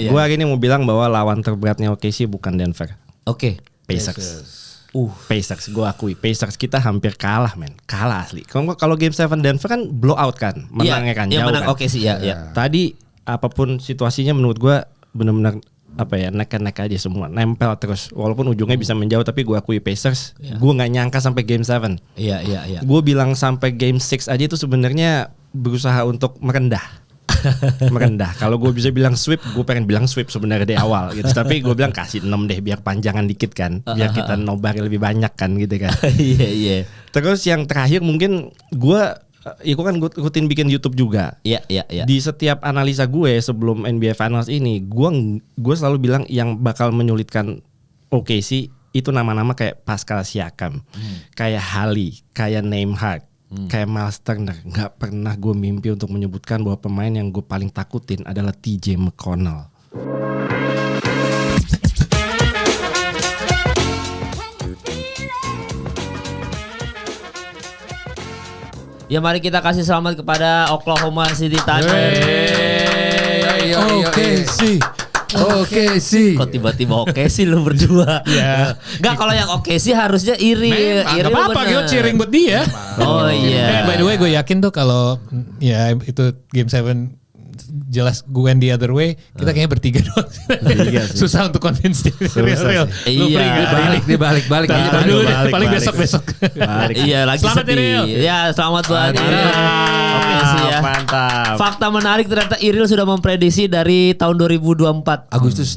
Gue hari ini mau bilang bahwa lawan terberatnya OKC bukan Denver. Oke. Pacers. Pacers, gue akui Pacers kita hampir kalah men, kalah asli. Kalau game 7 Denver kan blowout kan, menangnya kan jauh menang, kan. Oke sih ya. Tadi apapun situasinya menurut gue benar-benar neck aja semua, nempel terus. Walaupun ujungnya bisa menjauh, tapi gue akui Pacers, gue nggak nyangka sampai game 7. Iya. Gue bilang sampai game 6 aja itu sebenarnya berusaha untuk merendah. Kalau gue bisa bilang sweep, gue pengen bilang sweep sebenarnya di awal gitu. Tapi gue bilang kasih 6 deh biar panjangan dikit kan, biar kita nobari lebih banyak kan gitu kan. Iya. Terus yang terakhir mungkin gue kan rutin bikin YouTube juga. Iya. Di setiap analisa gue sebelum NBA Finals ini, gue selalu bilang yang bakal menyulitkan OKC itu nama-nama kayak Pascal Siakam, kayak Hali, kayak Nembhard. Kayak Miles Turner. Gak pernah gue mimpi untuk menyebutkan bahwa pemain yang gue paling takutin adalah TJ McConnell. Ya mari kita kasih selamat kepada Oklahoma City Thunder. Oke sih. Kok tiba-tiba oke sih lu berdua? Ya. Enggak, kalau yang oke sih harusnya Iril. Gak apa-apa, gue cheering buat dia. Oh iya. By the way, gue yakin tuh kalau ya itu game 7 jelas gue went the other way, kita kayaknya bertiga doang. Susah untuk convince dia. Real. Iya. Dia balik. Paling besok. Iya, lagi selamat sedih. Iril. Ya, selamat buat Iril. Oke sih ya. Mantap. Fakta menarik ternyata Iril sudah memprediksi dari tahun 2024. Agustus.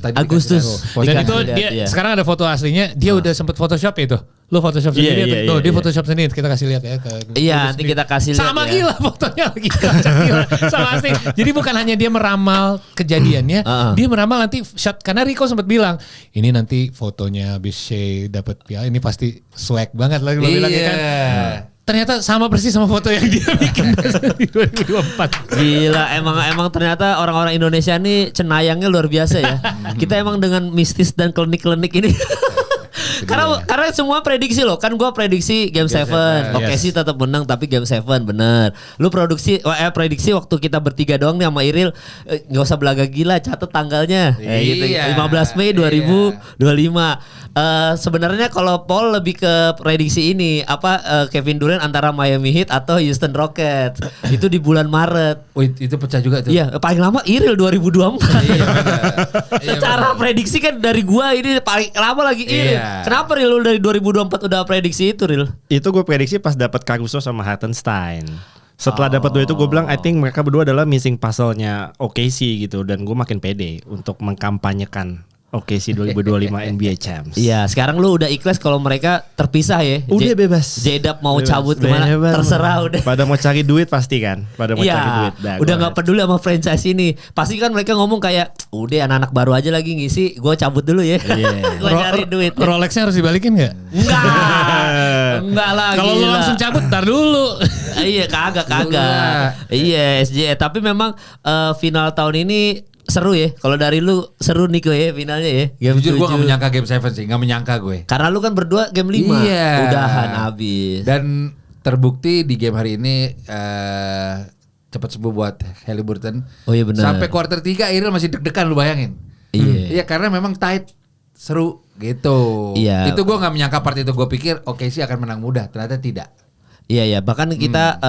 Dan itu dia sekarang ada foto aslinya, dia udah sempet Photoshop ya itu. Lu Photoshop sendiri tuh. Dia Photoshop sendiri, kita kasih lihat ya ke. Iya, nanti kita kasih lihat. Sama gila fotonya lagi. Sama asli. Jadi bukan hanya dia meramal kejadiannya, dia meramal nanti shot, karena Rico sempat bilang, ini nanti fotonya habis Shea dapat piala, ini pasti swag banget lagi lo bilang ya kan. Ternyata sama persis sama foto yang dia bikin di 2024. Gila, emang ternyata orang-orang Indonesia nih cenayangnya luar biasa ya. Kita emang dengan mistis dan klinik-klinik ini. Karena semua prediksi loh. Kan gue prediksi game 7. Oke sih tetap menang, tapi game 7 bener. Lu prediksi waktu kita bertiga doang nih sama Iril, gak usah belaga gila, catat tanggalnya. Gitu. 15 Mei 2025. Sebenarnya kalau Paul lebih ke prediksi ini Kevin Durant antara Miami Heat atau Houston Rockets. Itu di bulan Maret. Oh, itu pecah juga tuh. Iya, paling lama Iril 2024. Secara prediksi kan dari gua ini paling lama lagi Iril. Kenapa Ril lu dari 2024 udah prediksi itu Ril? Itu gue prediksi pas dapat Caruso sama Hartenstein. Setelah dapat dua itu gue bilang I think mereka berdua adalah missing puzzle-nya OKC gitu, dan gue makin pede untuk mengkampanyekan OKC 2025 NBA Champs. Iya, sekarang lu udah ikhlas kalau mereka terpisah ya. Udah bebas. J-Dub mau cabut kemana terserah udah. Pada mau cari duit pasti kan. Cari duit. Udah gak peduli sama franchise ini. Pasti kan mereka ngomong kayak, udah anak-anak baru aja lagi ngisi, gue cabut dulu ya. Gue cari duit. Rolexnya harus dibalikin gak? Enggak lah. Kalau lu langsung cabut, ntar dulu. Iya, kagak. Iya, SJ. Tapi memang final tahun ini seru ya. Kalau dari lu seru Niko ya finalnya ya. Game Jujur 7. gue gak menyangka game 7 sih. Gak menyangka gue. Karena lu kan berdua game 5. Iya. Udahan habis. Dan terbukti di game hari ini cepat sembuh buat Haliburton. Oh iya benar. Sampai quarter 3 Iril masih deg-degan, lu bayangin. Iya karena memang tight, seru gitu. Iya. Itu gue gak menyangka part itu. Gue pikir OKC akan menang mudah. Ternyata tidak. Iya, bahkan kita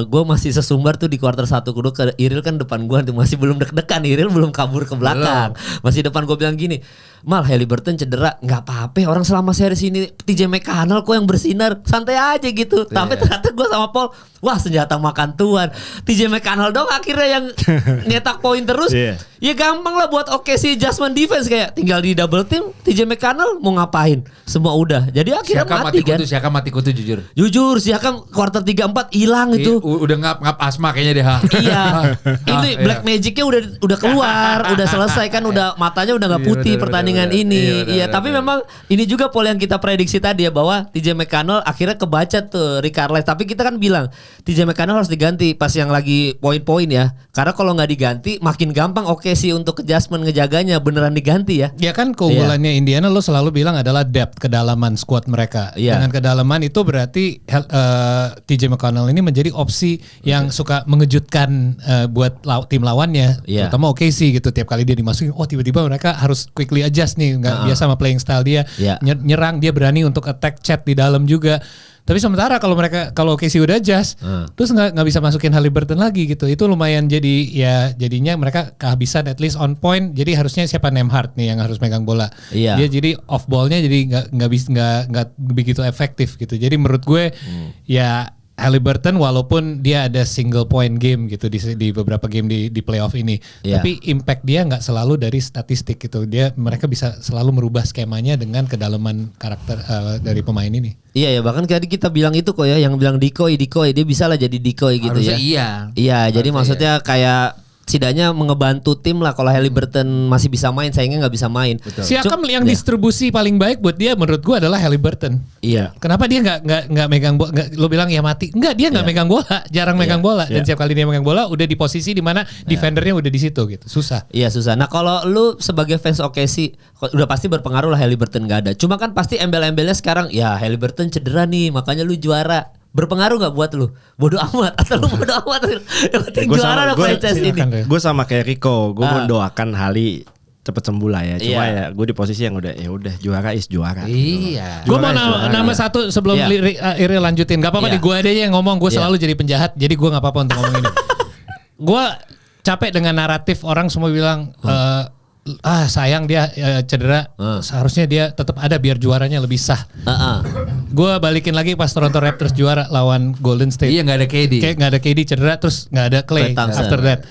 gue masih sesumbar tuh di kuarter 1 kedua ke Iril kan depan gue tuh masih belum deg-degan, Iril belum kabur ke belakang. Masih depan gue bilang gini, Mal Haliburton cedera, nggak apa-apa orang selama series ini TJ McConnell kok yang bersinar, santai aja gitu. Tapi ternyata gue sama Paul, wah senjata makan tuan. TJ McConnell dong akhirnya yang nyetak poin terus. Ya gampang lah buat OKC adjustment defense, kayak tinggal di double team TJ McConnell mau ngapain, semua udah. Jadi akhirnya Siakam mati kutu jujur. Siakam kuarter 3-4 hilang itu. Udah ngap asma kayaknya deh. Iya. Ini Black Magicnya udah keluar, udah selesai kan, udah matanya udah nggak putih pertandingan pertandingan bener. ini. Iya, Iya, bener, tapi bener. memang ini juga pola yang kita prediksi tadi ya bahwa TJ McConnell akhirnya kebaca tuh Rick Carlisle. Tapi kita kan bilang TJ McConnell harus diganti pas yang lagi poin-poin ya. Karena kalau nggak diganti makin gampang sih untuk adjustment ngejaganya beneran diganti ya. Ya kan keunggulannya Indiana lo selalu bilang adalah depth, kedalaman squad mereka. Iya. Dengan kedalaman itu berarti TJ McConnell ini menjadi opsi yang suka mengejutkan buat tim lawannya, Iya. terutama OKC gitu. Tiap kali dia dimasukin, tiba-tiba mereka harus quickly adjust nih, nggak biasa sama playing style dia. Iya. Nyerang, dia berani untuk attack chat di dalam juga. Tapi sementara kalau OKC udah adjust, terus nggak bisa masukin Haliburton lagi gitu. Itu lumayan jadinya mereka kehabisan at least on point. Jadi harusnya siapa Nembhard nih yang harus megang bola. Iya. Dia jadi off ballnya jadi nggak begitu efektif gitu. Jadi menurut gue ya Haliburton walaupun dia ada single point game gitu di beberapa game di playoff ini, tapi impact dia nggak selalu dari statistik gitu. Mereka bisa selalu merubah skemanya dengan kedalaman karakter dari pemain ini. Iya ya, bahkan tadi kita bilang itu kok ya, yang bilang decoy dia bisa lah jadi decoy gitu. Harusnya ya. iya. Iya, jadi maksudnya kayak setidaknya mengebantu tim lah kalau Haliburton masih bisa main, sayangnya nggak bisa main. Siakam yang distribusi paling baik buat dia menurut gua adalah Haliburton. Iya. Kenapa dia nggak megang bola? Lo bilang ya mati? Enggak, dia nggak megang bola, jarang megang bola. Dan setiap kali dia megang bola udah di posisi di mana defendernya udah di situ gitu. Susah. Iya susah. Nah kalau lu sebagai fans OKC udah pasti berpengaruh lah Haliburton nggak ada. Cuma kan pasti embel-embelnya sekarang ya Haliburton cedera nih makanya lu juara. Berpengaruh gak buat lu? Bodoh amat atau lu bodoh amat? Yang penting juara lah franchise ini. Gue sama kayak Rico, gue mendoakan Hali cepet sembuh lah ya. Cuma Iya. ya gue di posisi yang udah juara is juara. Iya. Gue mau nama satu sebelum Iril lanjutin. Gak apa-apa Iya. nih, gue aja yang ngomong. Gue selalu jadi penjahat, jadi gue gak apa-apa untuk ngomong ini. Gue capek dengan naratif orang semua bilang sayang dia cedera, seharusnya dia tetap ada biar juaranya lebih sah. Gue balikin lagi pas Toronto Raptors juara lawan Golden State. Iya, nggak ada KD. Kayak nggak ada KD cedera, terus nggak ada Clay after that.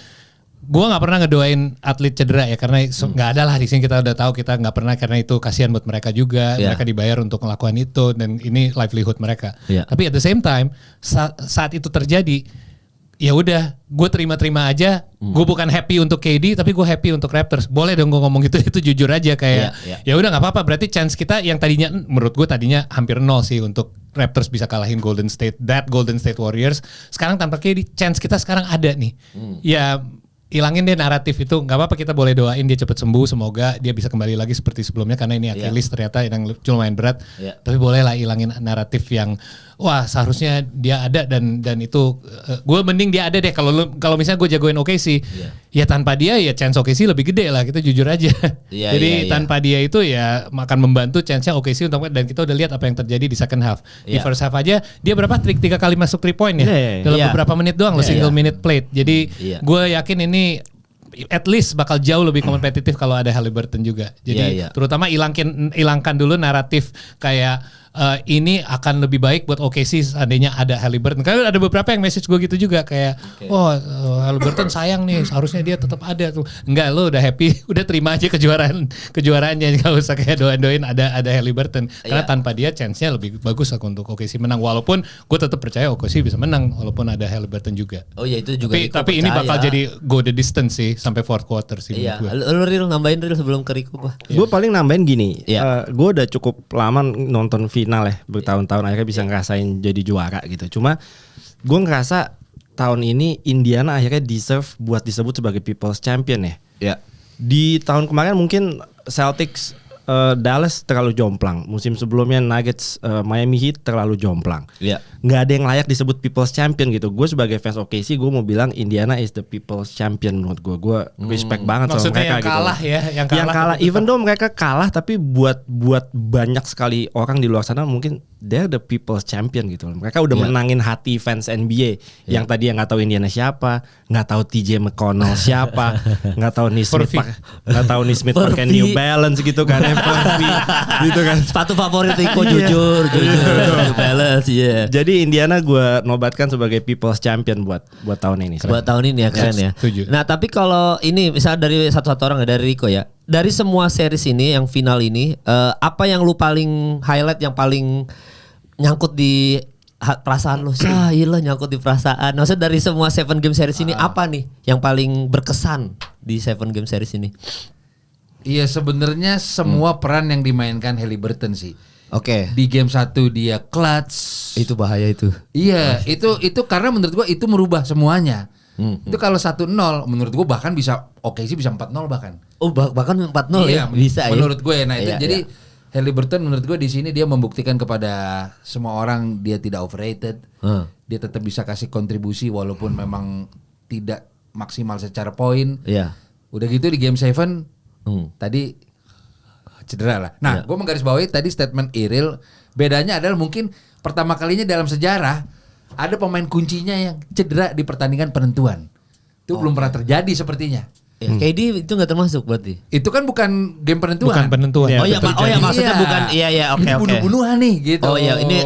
Gue nggak pernah ngedoain atlet cedera ya, karena nggak ada lah di sini, kita udah tahu kita nggak pernah, karena itu kasihan buat mereka juga. Mereka dibayar untuk melakukan itu dan ini livelihood mereka. Tapi at the same time saat itu terjadi, ya udah, gue terima aja. Gue bukan happy untuk KD, tapi gue happy untuk Raptors. Boleh dong gue ngomong gitu, itu jujur aja kayak. Ya udah nggak apa-apa. Berarti chance kita yang tadinya, menurut gue tadinya hampir nol sih untuk Raptors bisa kalahin Golden State Warriors. Sekarang tanpa KD, chance kita sekarang ada nih. Ya hilangin deh naratif itu, nggak apa-apa, kita boleh doain dia cepat sembuh, semoga dia bisa kembali lagi seperti sebelumnya, karena ini Achilles ternyata yang lumayan berat. Tapi boleh lah hilangin naratif yang wah seharusnya dia ada dan itu gue mending dia ada deh. Kalau misalnya gue jagoin OKC, ya tanpa dia ya chance OKC lebih gede lah, kita jujur aja. Jadi tanpa dia itu ya akan membantu chance-nya OKC untuk, dan kita udah lihat apa yang terjadi di second half. Di first half aja dia berapa 3 kali masuk 3 point ya dalam beberapa menit doang, single minute played. Jadi gue yakin ini at least bakal jauh lebih kompetitif kalau ada Haliburton juga. Jadi terutama hilangkan dulu naratif kayak ini akan lebih baik buat OKC seandainya ada Haliburton. Karena ada beberapa yang message gue gitu juga kayak, Haliburton sayang nih, seharusnya dia tetap ada tuh. Enggak, lo udah happy, udah terima aja kejuaraannya, nggak usah kayak doain ada Haliburton. Karena tanpa dia chance-nya lebih bagus untuk OKC menang. Walaupun gue tetap percaya OKC bisa menang walaupun ada Haliburton juga. Oh iya itu juga. Tapi ini bakal jadi go the distance sih sampai fourth quarter sih. Iya. Lu Ril nambahin Ril sebelum ke Rico gua. Gue paling nambahin gini, gue udah cukup lama nonton final ya, bertahun-tahun akhirnya bisa ngerasain jadi juara gitu. Cuma gue ngerasa tahun ini Indiana akhirnya deserve buat disebut sebagai People's Champion ya. Di tahun kemarin mungkin Celtics, Dallas terlalu jomplang. Musim sebelumnya Nuggets, Miami Heat terlalu jomplang. Nggak ada yang layak disebut People's Champion gitu. Gue sebagai fans OKC, gue mau bilang Indiana is the People's Champion menurut gue. Gue respect banget sama mereka yang kalah gitu. Yang kalah. Even though mereka kalah, tapi buat banyak sekali orang di luar sana mungkin they're the People's Champion gitu. Mereka udah menangin hati fans NBA yang tadi yang nggak tahu Indiana siapa, nggak tahu TJ McConnell siapa, nggak tahu Nesmith pakai New Balance gitu kan. Gitu kan. Sepatu favorit Rico jujur balance Jadi Indiana gue nobatkan sebagai People's Champion buat tahun ini. Buat tahun ini ya, keren ya. Setuju. Nah tapi kalau ini misalnya dari satu-satu orang ya, dari Rico ya, dari semua series ini yang final ini, apa yang lu paling highlight, yang paling nyangkut di perasaan lu? Iyalah nyangkut di perasaan. Maksudnya dari semua 7 game series ini apa nih yang paling berkesan di 7 game series ini? Iya sebenarnya semua peran yang dimainkan Haliburton sih. Oke. Di game 1 dia clutch. Itu bahaya itu. Iya, itu karena menurut gua itu merubah semuanya. Itu kalau 1-0 menurut gua bahkan bisa sih bisa 4-0 bahkan. Oh bahkan 4-0 Iya, ya bisa menurut ya. gue. Nah itu Iya, jadi iya. Haliburton menurut gue di sini dia membuktikan kepada semua orang dia tidak overrated. Dia tetap bisa kasih kontribusi walaupun memang tidak maksimal secara poin. Iya. Udah gitu di game 7 tadi cedera lah. Nah, gue menggarisbawahi tadi statement Iril, bedanya adalah mungkin pertama kalinya dalam sejarah ada pemain kuncinya yang cedera di pertandingan penentuan. Itu belum pernah terjadi sepertinya. Ya, KD itu nggak termasuk berarti. Itu kan bukan game penentuan. Bukan penentuan. Iya, Oh ya, maksudnya Iya. bukan. Iya, oke. Ini bunuh-bunuhan nih gitu. Oh iya, ini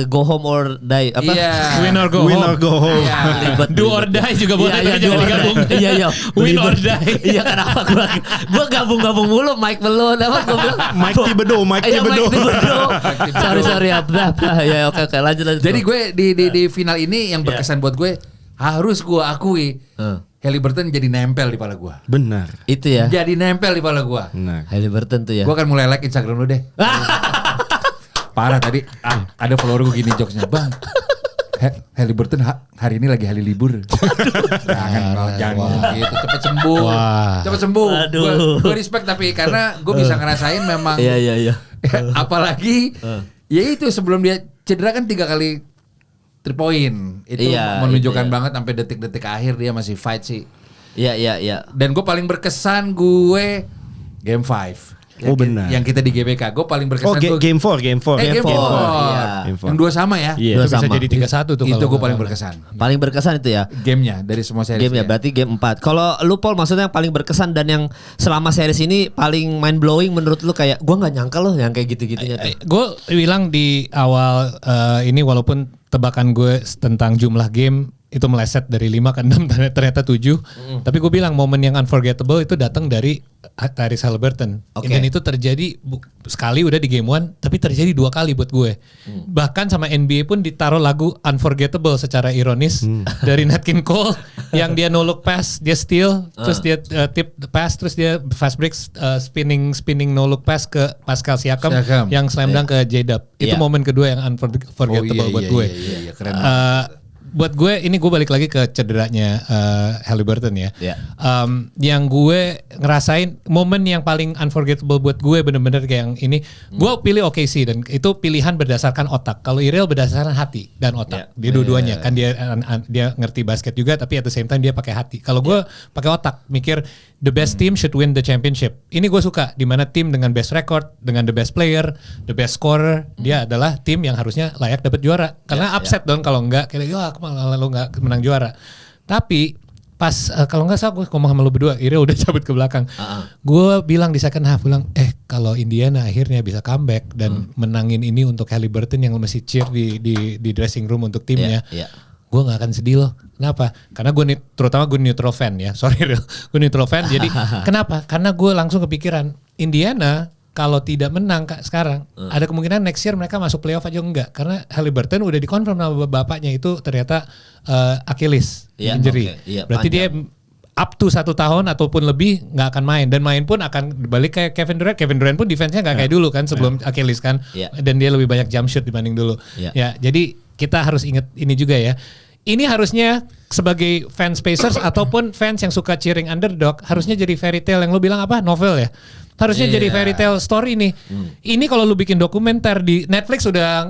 go home or die apa? Iya. Win or go Win home. or go home. Iya. Ribet. Do or die juga boleh Iya, tapi do jangan or die. digabung. Iya. Win or Ribet. die. Iya, kenapa gua gabung-gabung mulu Mike belum apa gua bilang. Mike Thibodeau, Mike Iya, Thibodeau. Sorry ya. Ya oke lanjut. Jadi gue di final ini yang berkesan buat gue harus gue akui Haliburton jadi nempel di pala gue. Benar. Itu ya. Jadi nempel di pala gue. Nah. Haliburton tuh ya. Gue akan mulai like Instagram lu deh. Parah tadi ada follower gue gini jokesnya, Bang. Haliburton hari ini lagi hari libur. Jangan gitu, cepet sembuh. Wah. Cepet sembuh. Aduh. Gue respect tapi karena gue bisa ngerasain memang. Iya. Apalagi ya itu sebelum dia cedera kan 3 kali 3 point. Itu Iya, menunjukkan itu ya. banget sampai detik-detik akhir dia masih fight sih. Iya. Dan gue paling berkesan gue game 5. Oh, benar. Yang kita di GBK. Gue paling Oh, berkesan gue game 4. Game 4. Iya. Game 4. Yang 2 sama ya. Iya. Itu bisa sama. jadi 3-1 tuh. Itu kalau gue nggak paling salah. berkesan. Paling berkesan itu ya. Gamenya dari semua series. Game ya berarti game 4. Kalau lu Paul maksudnya yang paling berkesan dan yang selama series ini paling mind blowing menurut lu kayak gua nggak nyangka loh yang kayak gitu-gitunya tuh. Gue bilang di awal ini walaupun tebakan gue tentang jumlah game itu meleset dari 5 ke 6 ternyata 7. Tapi gue bilang momen yang unforgettable itu datang dari Tyrese Haliburton. Oke. Dan itu terjadi sekali udah di game 1 tapi terjadi 2 kali buat gue. Bahkan sama NBA pun ditaruh lagu Unforgettable secara ironis dari Nat King Cole yang dia no look pass, dia steal, terus dia tip pass, terus dia fast break spinning no look pass ke Pascal Siakam yang slam dunk ke J-Dub. Itu Iya. momen kedua yang unforgettable buat gue. Iya, keren. Buat gue ini gue balik lagi ke cederanya Haliburton ya. Iya. Yang gue ngerasain momen yang paling unforgettable buat gue bener-bener kayak yang ini. Gue pilih OKC dan itu pilihan berdasarkan otak. Kalau Iril berdasarkan hati dan otak. Dia dua-duanya kan dia ngerti basket juga tapi at the same time dia pakai hati. Kalau gue pakai otak mikir the best team should win the championship. Ini gue suka di mana tim dengan best record, dengan the best player, the best scorer, dia adalah tim yang harusnya layak dapat juara. Karena upset dong kalau enggak kayak malah lu nggak menang juara. Tapi pas kalau nggak salah gue ngomong sama lu berdua, Ira udah cabut ke belakang. Gue bilang di second half, kalau Indiana akhirnya bisa comeback dan menangin ini untuk Haliburton yang masih cheer di dressing room untuk timnya. Gue gak akan sedih loh. Kenapa? Karena terutama gue neutral fan ya. Sorry real. Gue neutral fan. Jadi kenapa? Karena gue langsung kepikiran Indiana kalau tidak menang sekarang ada kemungkinan next year mereka masuk playoff aja enggak. Karena Haliburton udah dikonfirm sama bapaknya itu ternyata Achilles injury. Berarti dia up to 1 tahun ataupun lebih nggak akan main dan main pun akan balik kayak Kevin Durant. Kevin Durant pun defense-nya nggak kayak dulu kan sebelum Achilles kan. Dan dia lebih banyak jump shoot dibanding dulu. Ya, jadi kita harus ingat ini juga ya. Ini harusnya sebagai fans Pacers ataupun fans yang suka cheering underdog harusnya jadi fairy tale yang lu bilang apa? Novel ya. Harusnya jadi fairy tale story nih. Ini kalau lu bikin dokumenter di Netflix udah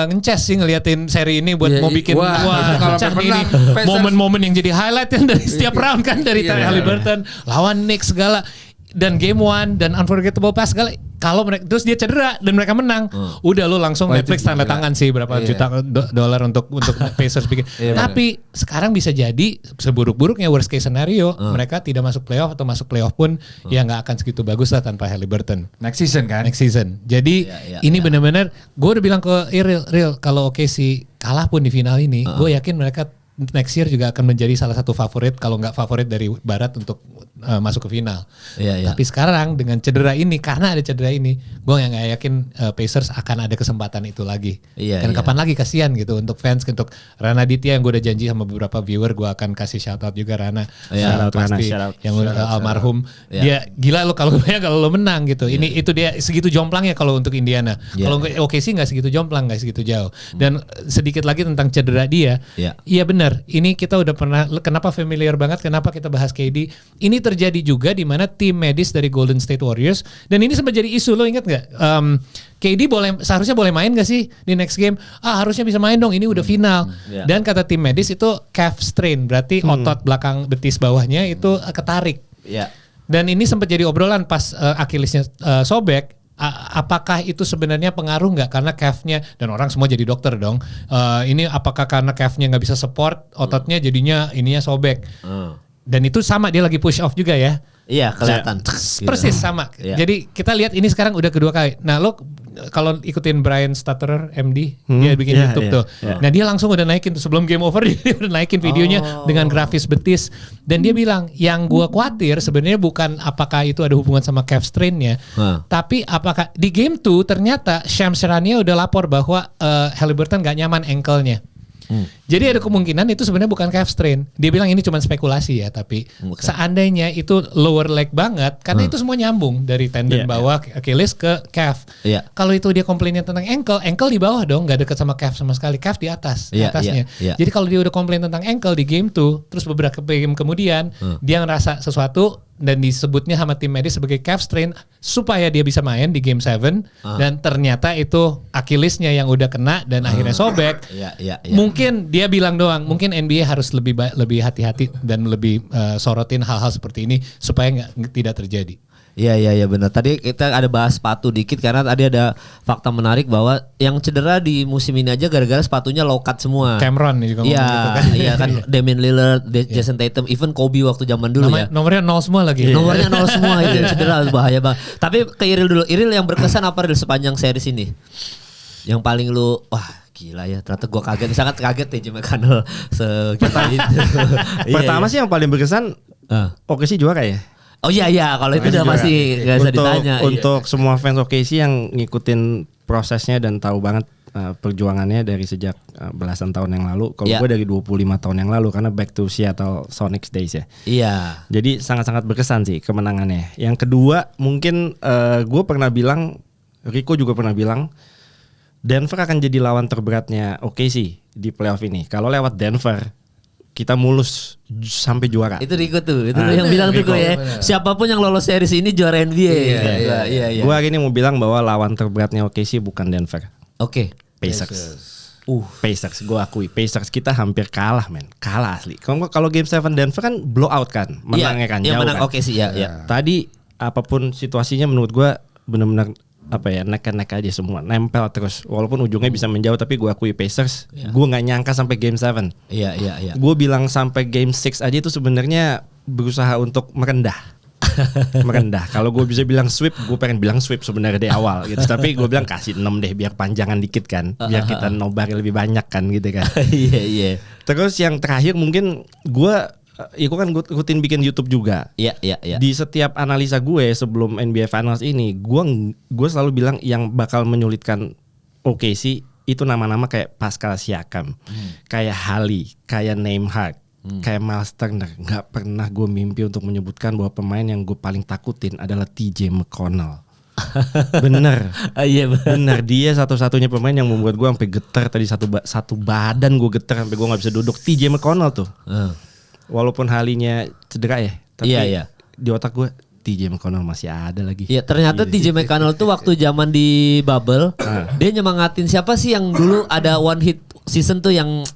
ngeces sih ngeliatin seri ini buat mau bikin pecah nih ini. Momen-momen yang jadi highlight yang dari setiap round kan dari Haliburton lawan Knicks segala dan game 1 dan unforgettable pass segala. Kalau mereka terus dia cedera dan mereka menang, udah lu langsung Netflix tanda tangan sih berapa juta dolar untuk Pacers bikin. Tapi sekarang bisa jadi seburuk-buruknya worst case scenario mereka tidak masuk playoff atau masuk playoff pun ya nggak akan segitu bagus lah tanpa Haliburton. Next season kan? Next season. Jadi ini benar-benar gue udah bilang ke Real kalau OKC kalah pun di final ini, gue yakin mereka next year juga akan menjadi salah satu favorit kalau nggak favorit dari Barat untuk masuk ke final. Tapi sekarang dengan cedera ini, karena ada cedera ini, gue nggak yakin Pacers akan ada kesempatan itu lagi. Kapan lagi, kasihan gitu untuk fans, untuk Rana Ditya yang gue udah janji sama beberapa viewer, gue akan kasih shout out juga Rana. Pasti yang almarhum. Dia gila lo kalau lo menang gitu. Ini itu dia segitu jomplangnya kalau untuk Indiana. Kalau OKC nggak segitu jomplang, nggak segitu jauh. Dan sedikit lagi tentang cedera dia. Iya benar. Ini kita udah pernah. Kenapa familiar banget? Kenapa kita bahas KD? Ini terjadi juga di mana tim medis dari Golden State Warriors, dan ini sempat jadi isu, lo ingat nggak? KD seharusnya boleh main gak sih di next game? Harusnya bisa main dong, ini udah final. Dan kata tim medis itu calf strain, berarti otot belakang betis bawahnya itu ketarik. Dan ini sempat jadi obrolan pas Achillesnya sobek. Apakah itu sebenarnya pengaruh nggak karena calfnya, dan orang semua jadi dokter dong. Ini apakah karena calfnya nggak bisa support ototnya, jadinya ininya sobek. Dan itu sama, dia lagi push off juga ya. Iya, kelihatan. Persis sama. Jadi kita lihat ini sekarang udah kedua kali. Nah, lo kalau ikutin Brian Stutterer MD, dia bikin YouTube tuh. Nah, dia langsung udah naikin tuh sebelum game over, dia udah naikin videonya dengan grafis betis. Dan dia bilang, yang gua khawatir sebenarnya bukan apakah itu ada hubungan sama calf strain-nya, tapi apakah di game 2 ternyata Shams Charania udah lapor bahwa Haliburton gak nyaman ankle-nya. Jadi ada kemungkinan itu sebenarnya bukan calf strain. Dia bilang ini cuma spekulasi ya, tapi seandainya itu lower leg banget, karena itu semua nyambung dari tendon bawah Achilles ke calf. Kalau itu dia komplainnya tentang ankle di bawah dong, nggak deket sama calf sama sekali, calf di atasnya. Jadi kalau dia udah komplain tentang ankle di game 2, terus beberapa game kemudian dia ngerasa sesuatu dan disebutnya sama tim medis sebagai calf strain supaya dia bisa main di game 7, dan ternyata itu Achillesnya yang udah kena dan akhirnya sobek. Mungkin dia bilang doang, mungkin NBA harus lebih hati-hati dan lebih sorotin hal-hal seperti ini supaya tidak terjadi. Iya benar. Tadi kita ada bahas sepatu dikit karena tadi ada fakta menarik bahwa yang cedera di musim ini aja gara-gara sepatunya low cut semua. Cameron juga ngomong gitu kan. Iya kan, Damian Lillard, Jason Tatum, even Kobe waktu zaman dulu ya. Nomornya 0 semua lagi. Nomornya 0 semua itu cedera, bahaya banget. Tapi ke Iril dulu. Iril, yang berkesan apa Iril sepanjang series ini? Yang paling lu gila ya, ternyata gue sangat kaget TJ McConnell segitu itu. Pertama sih yang paling berkesan OKC juara ya. Oh iya, kalau itu udah pasti gak bisa ditanya. Untuk semua fans OKC yang ngikutin prosesnya dan tahu banget perjuangannya dari sejak belasan tahun yang lalu. Kalau gue dari 25 tahun yang lalu, karena back to Seattle Sonics days ya. Jadi sangat-sangat berkesan sih kemenangannya. Yang kedua mungkin gue pernah bilang, Rico juga pernah bilang, Denver akan jadi lawan terberatnya OKC di playoff ini. Kalau lewat Denver, kita mulus sampai juara. Itu Rico tuh, itu yang bilang tuh gue ya. Siapapun yang lolos series ini juara NBA. Iya. Gue hari ini mau bilang bahwa lawan terberatnya OKC bukan Denver. Pacers. Pacers, gue akui Pacers kita hampir kalah kalah asli. Kalau game 7 Denver kan blowout kan, menangnya kan jauh menang kan. OKC ya. Tadi apapun situasinya menurut gue benar-benar neck aja semua, nempel terus. Walaupun ujungnya bisa menjauh, tapi gue akui Pacers, gue nggak nyangka sampai game 7. Iya. Gue bilang sampai game 6 aja itu sebenarnya berusaha untuk merendah. Kalau gue bisa bilang sweep, gue pengen bilang sweep sebenarnya di awal gitu. Tapi gue bilang kasih 6 deh biar panjangan dikit kan, biar kita nobar lebih banyak kan gitu kan. Iya. Terus yang terakhir mungkin gue kan rutin bikin YouTube juga. Iya. Di setiap analisa gue sebelum NBA Finals ini, gue selalu bilang yang bakal menyulitkan OKC itu nama-nama kayak Pascal Siakam, kayak Hali, kayak Nembhard, kayak Miles Turner. Gak pernah gue mimpi untuk menyebutkan bahwa pemain yang gue paling takutin adalah TJ McConnell. Bener. Bener, dia satu-satunya pemain yang membuat gue sampai getar tadi, satu badan gue getar sampai gue nggak bisa duduk. TJ McConnell tuh. Walaupun Halinya cedera ya, tapi di otak gue TJ McConnell masih ada lagi. Iya, ternyata TJ McConnell tuh waktu zaman di bubble, dia nyemangatin siapa sih yang dulu ada one hit season tuh yang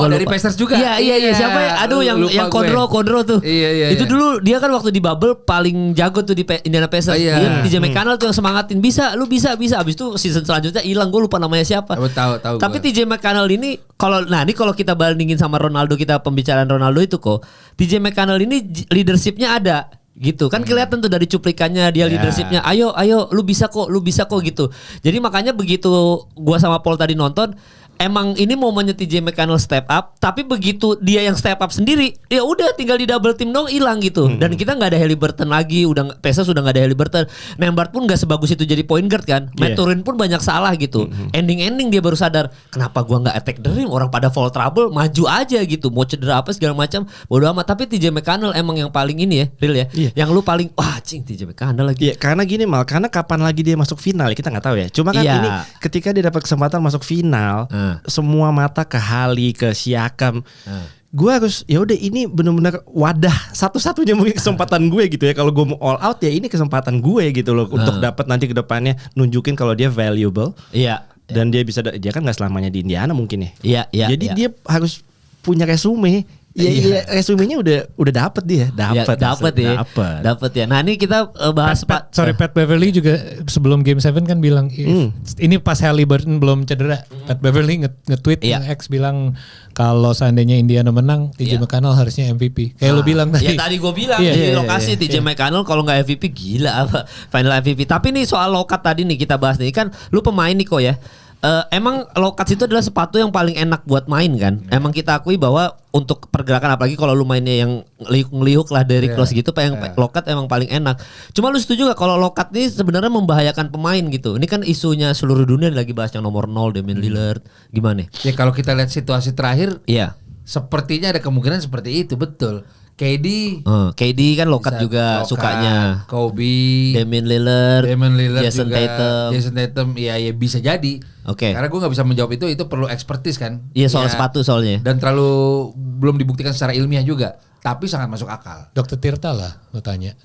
dari Pacers juga. Iya, siapa ya? Aduh, yang Kondro tuh. Iya. Itu dulu dia kan waktu di bubble paling jago tuh di Indiana Pacers. Dia TJ McConnell tuh yang semangatin, lu bisa. Abis itu season selanjutnya hilang, gue lupa namanya siapa. Tahu. Tapi TJ McConnell ini kalau kita bandingin sama Ronaldo, kita pembicaraan Ronaldo itu kok, TJ McConnell ini leadershipnya ada. Gitu kan, kelihatan tuh dari cuplikannya dia leadershipnya, ayo lu bisa kok gitu. Jadi makanya begitu gua sama Paul tadi nonton, emang ini momennya TJ McConnell step up, tapi begitu dia yang step up sendiri, ya udah tinggal di double team dong hilang gitu. Dan kita nggak ada Haliburton lagi, Pacers sudah nggak ada Haliburton. Nembhard pun nggak sebagus itu jadi point guard kan. Matt Turin pun banyak salah gitu. Ending dia baru sadar, kenapa gua nggak attack the rim, orang pada foul trouble, maju aja gitu. Mau cedera apa segala macam, bodo amat. Tapi TJ McConnell emang yang paling ini ya, real ya. Yang lu paling TJ McConnell lagi. Iya, karena gini Mal, karena kapan lagi dia masuk final ya kita nggak tahu ya. Cuma kan ini ketika dia dapat kesempatan masuk final, semua mata ke Hali, ke Siakam. Gue harus ya udah ini benar-benar wadah satu-satunya mungkin kesempatan gue gitu ya. Kalau gue mau all out ya ini kesempatan gue gitu loh untuk dapat nanti ke depannya nunjukin kalau dia valuable. Iya. Dan dia bisa dia kan nggak selamanya di Indiana mungkin ya. Iya. Jadi dia harus punya resume. Iya, resumenya udah dapet dia, dapat ya. Nah ini kita bahas Pat Beverly juga sebelum Game 7 kan bilang ini pas Haliburton belum cedera. Pat Beverly nge-tweet yang X bilang kalau seandainya Indiana menang, TJ McConnell harusnya MVP. Kayak lo bilang tadi. Ya tadi gue bilang di lokasi TJ McConnell kalau nggak MVP gila apa final MVP. Tapi nih soal lokat tadi nih kita bahas nih kan, lu pemain nih kok ya. Emang Lokats itu adalah sepatu yang paling enak buat main kan. Emang kita akui bahwa untuk pergerakan apalagi kalau lu mainnya yang ngeliuk lah dari close gitu, Lokat emang paling enak. Cuma lu setuju gak kalau Lokat ini sebenarnya membahayakan pemain gitu? Ini kan isunya seluruh dunia lagi bahas yang nomor 0 Damian Lillard. Gimana? Ya kalau kita lihat situasi terakhir, sepertinya ada kemungkinan seperti itu, betul. KD kan Lokat juga sukanya. Kobe, Damian Lillard Jason Tatum, ya bisa jadi. Oke. Karena gue nggak bisa menjawab itu perlu expertise kan. Iya soal sepatu soalnya. Dan terlalu belum dibuktikan secara ilmiah juga. Tapi sangat masuk akal. Dr. Tirta lah lo tanya.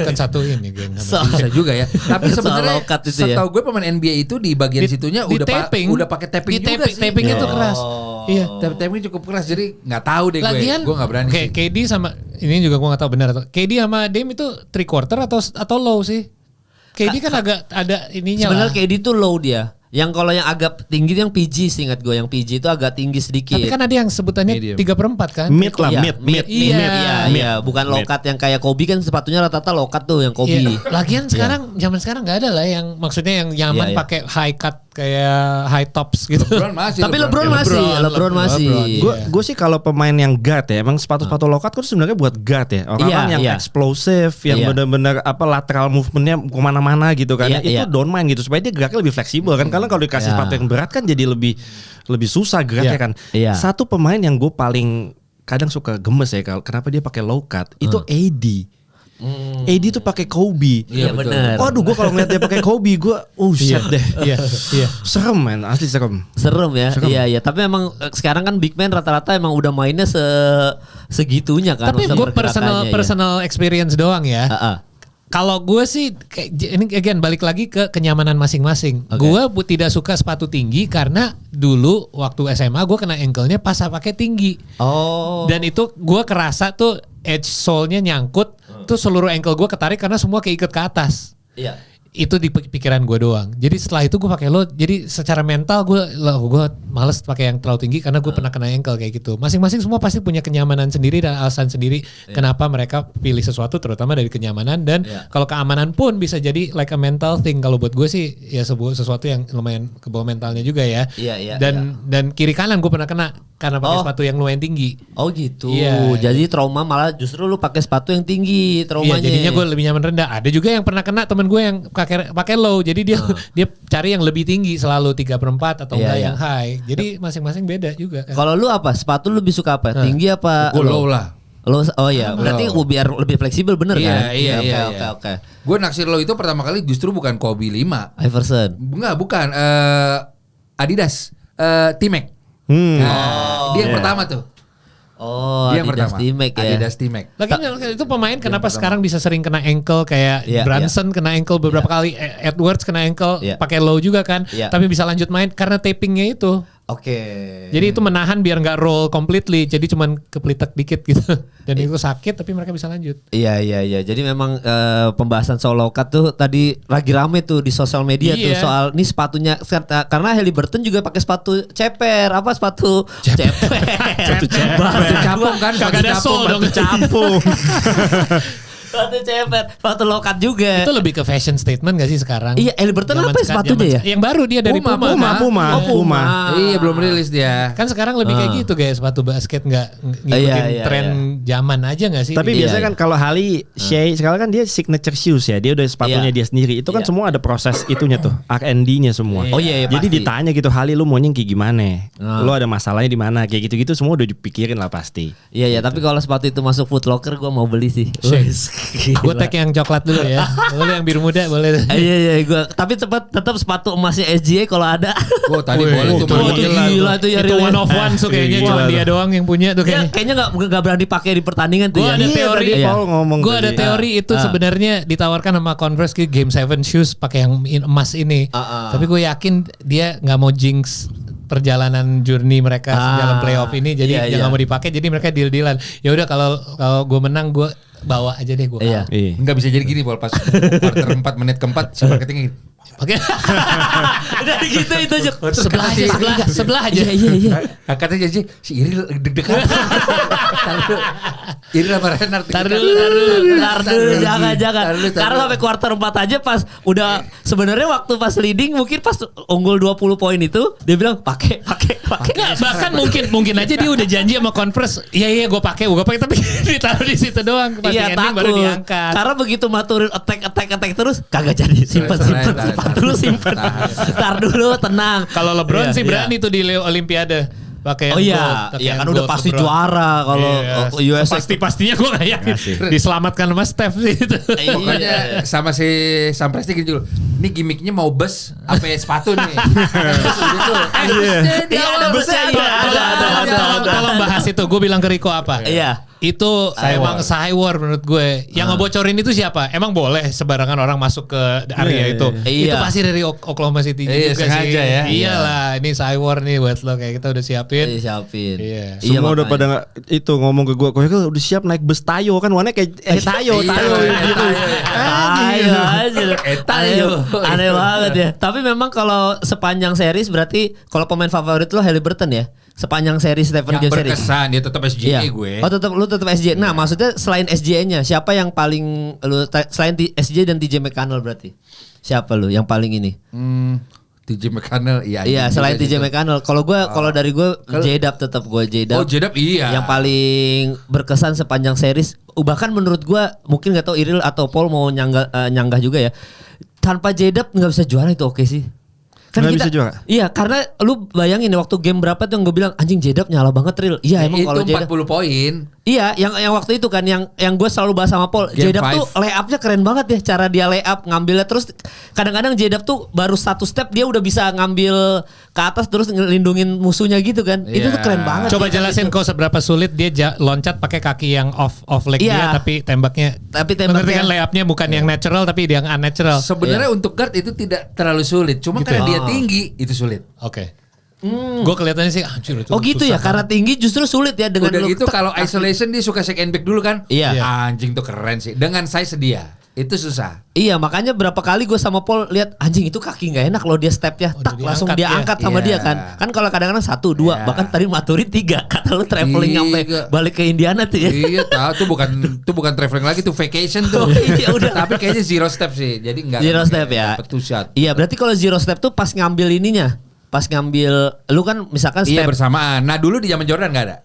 Kan satu ini geng. Bisa juga ya. Tapi sebenarnya setahu gue pemain NBA itu di bagian situnya udah pakai taping juga sih. Tapingnya tuh keras. Iya, tapingnya cukup keras. Jadi nggak tahu deh gue nggak berani. Kayak KD sama ini juga gue nggak tahu benar. KD sama Dame itu 3/4 atau low sih? KD kan agak ada ininya sebenarnya lah. KD tuh low dia. Yang kalau yang agak tinggi itu yang PG sih, ingat gue yang PG itu agak tinggi sedikit. Tapi kan ada yang sebutannya 3/4 kan? Mid lah, mid. Iya, bukan Lokat yang kayak Kobe kan sepatunya rata-rata Lokat tuh yang Kobe. Iya. Lagian sekarang zaman sekarang nggak ada lah yang maksudnya yang nyaman pakai high cut kayak high tops gitu. Tapi LeBron masih. Gue sih kalau pemain yang guard ya, emang sepatu-sepatu Lokat kan sebenarnya buat guard ya. Orang yang explosive, yang benar-benar lateral movementnya kemana-mana gitu kan. Itu don't mind gitu supaya dia geraknya lebih fleksibel kan. Karena kalau dikasih sepatu yang berat kan jadi lebih susah geraknya kan. Satu pemain yang gue paling kadang suka gemes ya kalau kenapa dia pakai low cut itu AD. AD tuh pakai Kobe. Iya benar. Waduh, gue kalau ngeliat dia pakai Kobe, gue shit deh. Iya. Serem men, asli serem. Serem ya. Iya. Tapi emang sekarang kan big man rata-rata emang udah mainnya segitunya kan. Tapi gue personal experience doang ya. Kalau gue sih ini again balik lagi ke kenyamanan masing-masing. Gue tidak suka sepatu tinggi karena dulu waktu SMA gue kena ankle-nya pas pakai tinggi. Dan itu gue kerasa tuh edge sole-nya nyangkut, tuh seluruh ankle gue ketarik karena semua keikat ke atas. Iya. Itu di pikiran gue doang. Jadi setelah itu gue pakai low. Jadi secara mental gue males pakai yang terlalu tinggi karena gue pernah kena ankle kayak gitu. Masing-masing semua pasti punya kenyamanan sendiri dan alasan sendiri kenapa mereka pilih sesuatu, terutama dari kenyamanan dan kalau keamanan pun bisa jadi like a mental thing. Kalau buat gue sih ya sesuatu yang lumayan kebawa mentalnya juga ya. Dan kiri kanan gue pernah kena karena pakai sepatu yang lumayan tinggi. Oh gitu. Jadi trauma malah justru lu pakai sepatu yang tinggi traumanya. Iya, jadinya gue lebih nyaman rendah. Ada juga yang pernah kena temen gue yang pakai low, jadi dia cari yang lebih tinggi selalu 3/4 atau enggak yang high. Jadi masing-masing beda juga. Kalau lu apa? Sepatu lu lebih suka apa? Tinggi apa? Gue low lah. Low, berarti biar lebih fleksibel bener kan? Iya. Oke. Gue naksir low itu pertama kali justru bukan Kobe 5. Iverson. Bukan. Adidas. T-Mac. Dia yang pertama tuh. Dia Adidas T-Mac ya. Adidas T-Mac. Lagi itu pemain kenapa sekarang bisa sering kena ankle kayak Brunson kena ankle beberapa kali, Edwards kena ankle pakai low juga kan, tapi bisa lanjut main karena tapingnya itu. Jadi itu menahan biar nggak roll completely, jadi cuman kepelitek dikit gitu. Dan itu sakit tapi mereka bisa lanjut. Iya. Jadi memang pembahasan soal low cut tuh tadi lagi rame tuh di sosial media tuh soal nih sepatunya karena Haliburton juga pakai sepatu ceper, sepatu ceper. Batu capung kan, kagak ada sol dong capung. Sepatu ceper, sepatu lokat juga. Itu lebih ke fashion statement gak sih sekarang? Iya, Halliburton apa ya sepatunya ya? Yang baru dia dari Puma. Puma. Iya belum rilis dia. Kan sekarang lebih kayak gitu kayak sepatu basket nggak ngikutin tren zaman aja nggak sih? Tapi biasanya kan kalau Hali, Shea sekarang kan dia signature shoes ya. Dia udah sepatunya dia sendiri. Itu kan semua ada proses itunya tuh, R&D-nya semua. Oh iya, Jadi pasti. ditanya gitu, Hali lu maunya kayak gimana? Lu ada masalahnya di mana? Kayak gitu-gitu semua udah dipikirin lah pasti. Iya, tapi kalau sepatu itu masuk Foot Locker gue mau beli sih. Gue tag yang coklat dulu ya. Boleh yang biru muda boleh. Iya, gue. Tapi tetap sepatu emasnya SGA kalau ada. Oh tadi boleh tuh. Gila tuh ya. Itu one of one tuh kayaknya cuma dia doang yang punya tuh kayaknya. Kayaknya nggak berani pakai di pertandingan tuh. Gue ada teori. Gue ada teori itu sebenarnya ditawarkan sama Converse ke Game 7 shoes pakai yang emas ini. Tapi gue yakin dia nggak mau jinx perjalanan journey mereka dalam playoff ini, jadi dia nggak mau dipakai, jadi mereka deal-dealan. Ya udah kalau gue menang gue bawa aja deh gue. Iya. Enggak bisa jadi gini Paul, pas quarter 4 menit keempat si marketingnya gini. Oke. Dari gitu itu aja. Sebelah aja. Iya. Katanya jadi si Iril deg-degan. Iril sama Renard. Tar dulu, jangan. Karena sampai quarter 4 aja pas udah sebenarnya waktu pas leading mungkin pas unggul 20 poin itu dia bilang pakai. Nggak, bahkan mungkin aja dia udah janji sama Converse. Iya gue pakai tapi ditaruh di situ doang. Pas ending baru diangkat. Karena begitu maturin attack terus kagak jadi. Simpan dulu. Tar dulu tenang. Kalau LeBron sih berani tuh di Olimpiade. Pakai iya kan udah pasti juara kalau US. Pastinya gue gak yakin diselamatkan sama Steph sih itu. Pokoknya sama si Sam Presti gini dulu. Ini gimmicknya mau bus apa sepatu nih. Ada busnya. Tolong bahas itu. Gue bilang ke Rico apa? Iya. Itu emang Cywar menurut gue. Yang ngebocorin itu siapa? Emang boleh sebarangan orang masuk ke area itu? Itu pasti dari Oklahoma City juga sengaja sih. ya. Iyalah, ini Cywar nih buat lo, kayak kita udah siapin. Iya. Semua udah pada itu ngomong ke gue, kok udah siap naik bus Tayo kan, warnanya kayak Tayo gitu. Tayo. Aneh banget ya. Tapi memang kalau sepanjang series berarti kalau pemain favorit lo Halliburton ya. Sepanjang seri Stephen James series. Yang berkesan dia tetap SGA gue. Oh lu tetap SGA. Nah maksudnya selain SGA-nya siapa yang paling lu selain SGA dan TJ McConnell berarti? Siapa lu yang paling ini? TJ McConnell iya selain TJ McConnell. Kalau gue kalau dari gue J-Dub tetap gue J-Dub. Oh J-Dub iya. Yang paling berkesan sepanjang series. Bahkan menurut gue mungkin nggak tahu Iril atau Paul mau nyanggah juga ya. Tanpa J-Dub nggak bisa juara itu oke sih. Kan nggak kita, bisa juga. Iya karena lu bayangin waktu game berapa tuh yang gue bilang anjing J-Dub nyala banget Ril. Iya emang kalau J-Dub 40 poin. Iya yang waktu itu kan yang gue selalu bahas sama Paul. J-Dub tuh layupnya keren banget ya, cara dia layup ngambilnya, terus kadang-kadang J-Dub tuh baru satu step dia udah bisa ngambil ke atas terus ngelindungin musuhnya gitu kan. Itu tuh keren banget. Coba jelasin kok seberapa sulit dia loncat pakai kaki yang off leg dia tapi tembaknya kan layupnya bukan yang natural tapi yang unnatural. Sebenarnya untuk guard itu tidak terlalu sulit, cuma karena dia tinggi itu sulit. Oke. Gue kelihatannya sih anjir itu. Oh gitu ya, karena tinggi justru sulit ya dengan udah gitu kalau isolation dia suka shake and bake dulu kan. Iya. Anjing tuh keren sih. Dengan size dia itu susah. Iya makanya berapa kali gue sama Paul lihat anjing itu kaki nggak enak loh dia stepnya langsung dia angkat sama dia kan. Kan kalau kadang-kadang 1, 2 bahkan tadi Maturi 3 kata lu traveling sampai balik ke Indiana tuh ya. Iya tahu tuh bukan traveling lagi tuh vacation tuh. Iya udah. Tapi kayaknya zero step sih. Jadi enggak zero step ya. Iya berarti kalau zero step tuh pas ngambil ininya. Pas ngambil lu kan misalkan step. Iya bersamaan. Nah dulu di zaman Jordan enggak ada.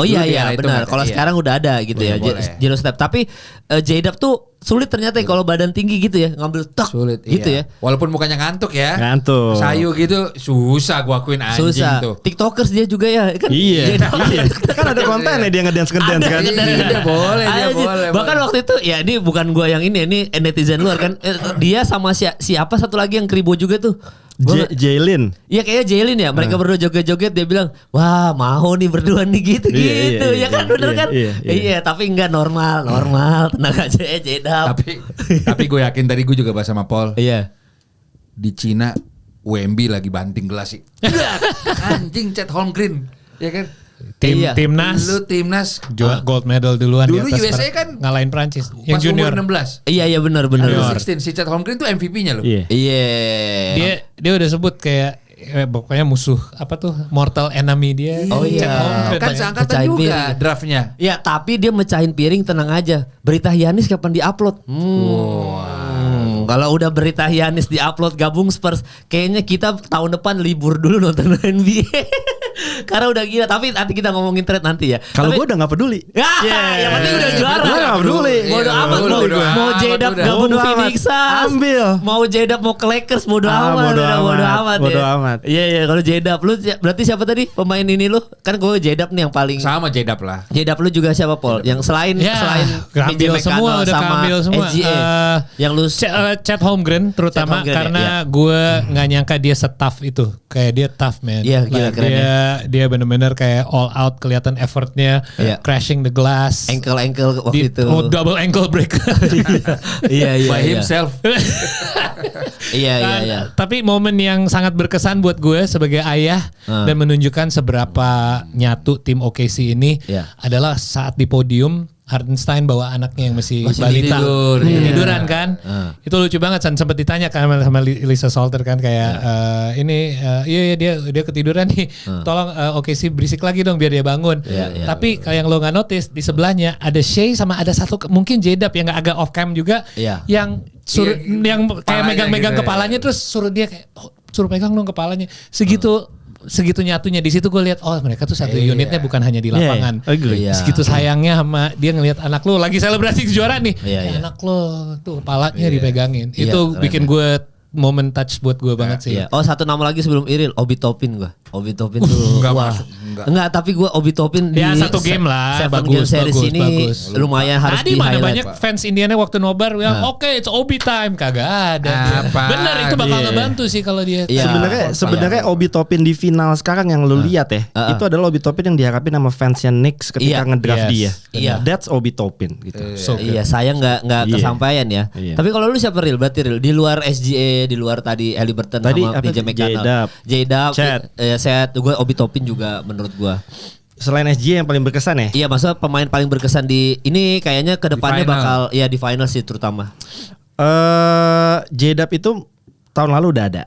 Oh iya benar. Kalau sekarang udah ada gitu ya zero step. Tapi J-Dub tuh sulit ternyata ya kalau badan tinggi gitu ya ngambil tak sulit gitu ya. Walaupun mukanya ngantuk ya. Ngantuk. Sayu gitu susah gua akuin anjing tuh. TikTokers dia juga ya kan. Iya. Kan ada kontennya dia ngedance kan. Iya, boleh. Bahkan waktu itu ya ini bukan gua yang ini netizen luar kan. Dia sama siapa satu lagi yang keribo juga tuh. Jaylin. Iya kayaknya Jaylin ya. Mereka berdua joget-joget dia bilang, "Wah, mau nih berdua nih gitu." Ya kan bener kan? Iya, tapi enggak normal. Tenang aja ya J-Dub. Tapi gue yakin tadi gue juga bahas sama Paul. Iya. Di Cina WMB lagi banting gelas sih. Anjing Chet Holmgren. Ya kan? Timnas. Lu timnas gold medal duluan dulu di atas USA kan ngalahin Prancis yang pas junior umur 16. Iya benar. 16 si Chet Holmgren tuh MVP-nya loh. Iya. Iya. Dia udah sebut kayak pokoknya musuh apa tuh mortal enemy dia. Oh iya. Chet Holmgren Kan ya. seangkatan Mecahin juga piring. draftnya. Ya tapi dia mecahin piring tenang aja. Berita Giannis kapan diupload? Kalau udah berita Giannis diupload gabung Spurs, kayaknya kita tahun depan libur dulu nonton NBA. Karena udah gila. Tapi nanti kita ngomongin trade nanti ya. Kalau Tapi- gue udah gak peduli. Yang penting udah juara. Gue gak peduli. Bodo Iya, amat bodo mau amat, J-Dub udah. gabung Bodo amat. Phoenix Suns. Ambil. Mau J-Dub mau ke Lakers bodo Ah, amat. bodo Udah amat. bodo amat Bodo ya. amat. Iya kalau J-Dub lu berarti siapa tadi pemain ini lu? Kan gue J-Dub nih yang paling. Sama J-Dub lah. J-Dub lu juga siapa Paul? Yang selain Ya, keambil PJ semua, McConnell udah sama keambil semua. SGA. Yang lu Chet Holmgren terutama Holmgren, karena ya. gue nggak nyangka dia se-tough itu. Kayak dia tough man. Iya, gila, keren dia bener-bener kayak all out, kelihatan effortnya, Iya. crashing the glass. ankle waktu itu. Double ankle break. Iya By himself. Iya. Tapi momen yang sangat berkesan buat gue sebagai ayah dan menunjukkan seberapa nyatu tim OKC ini Iya. adalah saat di podium Hartenstein bawa anaknya yang masih balita tidur, iya. tiduran kan. Itu lucu banget, sempat ditanya kan sama Lisa Salter kan kayak iya dia ketiduran nih. Tolong OKC berisik lagi dong biar dia bangun. Iya. Tapi kalau yang lo nggak notice di sebelahnya ada Shea sama ada satu mungkin J-Dub yang agak off cam juga Iya. yang suruh Iya, yang kayak kepalanya megang-megang gitu ya. kepalanya terus suruh dia kayak suruh pegang dong kepalanya. Segitu nyatunya di situ gue lihat mereka tuh satu unitnya bukan hanya di lapangan. Agree. Iya. Segitu sayangnya sama dia ngelihat anak lu lagi selebrasi kejuaraan nih. Iya. Anak lu tuh kepalanya dipegangin. Iya, Itu keren bikin gue momen touch buat gue banget sih. Iya. Oh satu nama lagi sebelum Iril, Obi Toppin gue. Obi Toppin tuh Enggak wah. masuk, enggak. Enggak, tapi gue Obi Toppin di Ya, satu game lah, Seven bagus, game series bagus, ini bagus. lumayan harus Tadi di mana highlight. banyak fans Indiana waktu nobar bilang oke it's Obi time, kagak ada. Apa? Bener itu bakal Iya. ngebantu sih kalau dia. Iya. Sebenarnya Obi Toppin di final sekarang yang lu lihat ya, itu adalah Obi Toppin yang diharapin sama fansnya Knicks ketika Iya. ngedraft Yes. dia. Iya. That's Obi Toppin gitu. So good. Iya, saya nggak Iya. kesampaian ya. Iya. Tapi kalau lu siapa Ril? Berarti Ril di luar SGA, di luar tadi Haliburton Tadi sama apa PJ sih? McConnell. J-Dub, Chet. Set, gue Obi Toppin juga menurut gue. Selain SG yang paling berkesan ya? Iya, maksudnya pemain paling berkesan di ini kayaknya ke depannya final. bakal ya di final sih terutama. J-Dub itu tahun lalu udah ada.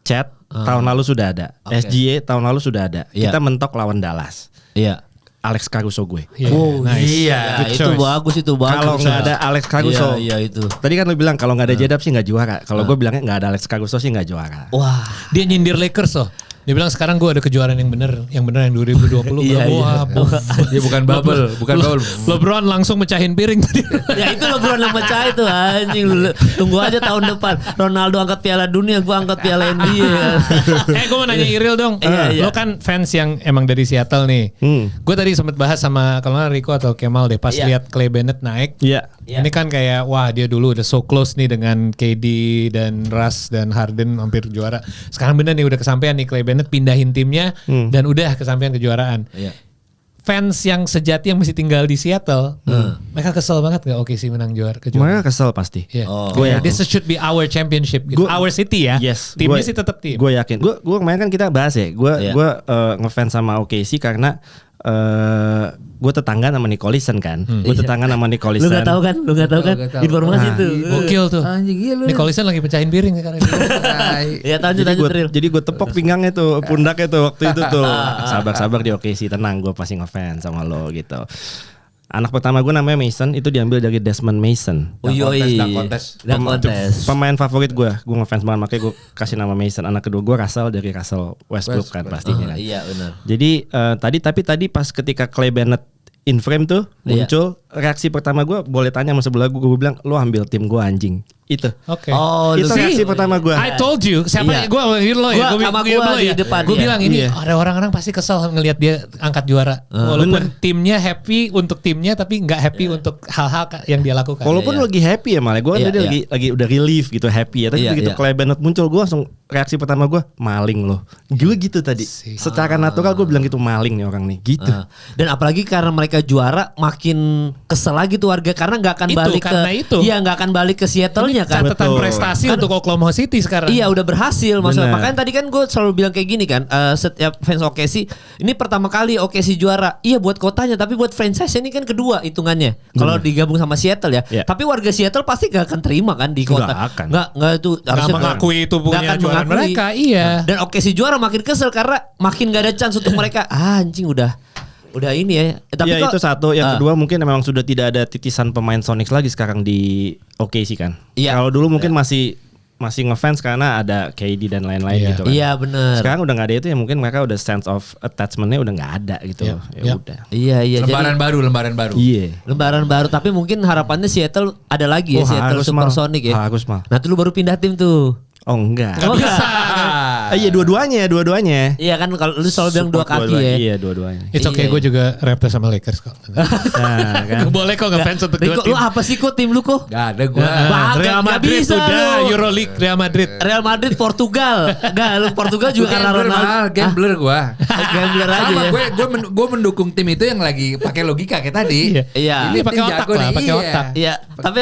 Chat tahun lalu sudah ada. Oke. SGA tahun lalu sudah ada. Iya. Kita mentok lawan Dallas. Iya. Alex Caruso gue. Iya, nice. iya. Ya, Good itu choice. bagus itu bagus. Kalau nggak ada Alex Caruso, Iya itu. tadi kan lu bilang kalau nggak ada J-Dub sih nggak juara. Kalau gue bilangnya nggak ada Alex Caruso sih nggak juara. Wah. Dia nyindir Lakers loh. Dia bilang sekarang gue ada kejuaraan yang bener yang 2020. Iya, Wah, Dia bukan bubble, bukan bubble. LeBron langsung mecahin piring tadi. Ya itu LeBron yang pecah itu anjing. Tunggu aja tahun depan Ronaldo angkat Piala Dunia, gua angkat Piala NBA. Gue mau nanya Iril dong. Iya. Lo kan fans yang emang dari Seattle nih. Gue tadi sempat bahas sama kalau nggak Rico atau Kemal deh pas Iya. lihat Clay Bennett naik. Iya. Iya. Ini kan kayak wah dia dulu udah so close nih dengan KD dan Russ dan Harden hampir juara. Sekarang bener nih udah kesampaian nih Clay Bennett pindahin timnya dan udah kesampaian kejuaraan. Iya. Fans yang sejati yang masih tinggal di Seattle, mereka kesel banget gak OKC menang kejuaraan. Mereka kesel pasti. Iya. Gue yakin. This should be our championship, gitu. Gua- Our city ya. Yes. Timnya sih tetap tim. Gue yakin. Gue kemarin kan kita bahas ya. Gue Iya. ngefans sama OKC karena gue tetangga sama Nick Collison kan. Gue tetangga sama Nick Collison. Lu nggak tahu kan? Lu nggak tahu kan? Nggak tahu. Informasi Nah, itu. Gokil tuh. Anjing gila. Nih Collison lagi pecahin piring sekarang. Ya lanjut Ril. Jadi gue tepok pinggangnya tuh, pundaknya tuh waktu itu tuh. Sabar-sabar di OKC, tenang, gue pasti ngefans sama lo gitu. Anak pertama gue namanya Mason, itu diambil dari Desmond Mason. Oh yoi. Dunk contest. Dunk contest. Pemain favorit gue ngefans banget, makanya gue kasih nama Mason. Anak kedua gue Russell dari Russell Westbrook kan pastinya kan. Iya benar. Jadi tadi pas ketika Clay Bennett in frame tuh Iya. muncul, reaksi pertama gue boleh tanya sama sebelah gue bilang lo ambil tim gue anjing. Itu. Oke. Oh, Itu lu- reaksi pertama gue. I told you, siapa Iya. gue lo ya, Gua sama gua di depan, Gue iya. bilang ini Iya. ada orang-orang pasti kesel ngelihat dia angkat juara. Walaupun timnya happy untuk timnya, tapi nggak happy untuk hal-hal yang dia lakukan. Walaupun Iya. lagi happy ya malah gue Iya, tadi iya. lagi udah relief gitu happy ya. Tapi Iya, begitu iya. Clay Bennett muncul gue langsung reaksi pertama gue maling loh. Gue gitu tadi. Secara natural gue bilang gitu maling nih orang nih gitu. Dan apalagi karena mereka juara makin kesel lagi tuh warga karena nggak akan Itu, balik karena ke itu. Iya nggak akan balik ke Seattle-nya kan. catatan Betul. prestasi untuk Oklahoma City sekarang. Iya udah berhasil maksudnya. Bener. Makanya tadi kan gue selalu bilang kayak gini kan, setiap fans OKC ini pertama kali OKC juara. Iya buat kotanya, tapi buat franchise ini kan kedua hitungannya. Kalau digabung sama Seattle ya. Iya. Tapi warga Seattle pasti gak akan terima kan di kota. Nggak akan. Nggak itu harusnya mengakui itu punya nggak akan juara kesalahan mereka, iya. Dan OKC juara makin kesel karena makin gak ada chance untuk mereka. Anjing udah ini ya. Tapi ya itu satu. Yang kedua mungkin memang sudah tidak ada titisan pemain Sonics lagi sekarang di OKC kan. Iya. Kalau dulu mungkin masih ngefans karena ada KD dan lain-lain gitu kan. Iya benar. Sekarang udah nggak ada itu ya, mungkin mereka udah sense of attachment-nya udah nggak ada gitu. Ya udah. Iya. Lembaran baru. Iya. Lembaran baru, tapi mungkin harapannya Seattle ada lagi ya, Seattle Supersonic ya. Harus mal. Nah, itu lu baru pindah tim tuh. Oh enggak. Oh, Bisa. Iya dua-duanya. Iya kan kalau lu selalu bilang dua kaki ya. Iya dua-duanya. It's okay, gue juga Raptors sama Lakers kok. Nah, kan. Boleh kok ngefans untuk Riko, dua tim. lu apa sih kok tim lu kok? Gak ada gue. Real Madrid bisa udah, lu. Euroleague Real Madrid. Real Madrid Portugal. Enggak, lu Portugal juga karena Ronaldo. Gambler gue. Gambler aja Sama ya. gue mendukung tim itu yang lagi pakai logika kayak tadi. Iya. Ini pakai tim otak jago lah, nih, pakai iya. otak. Iya, tapi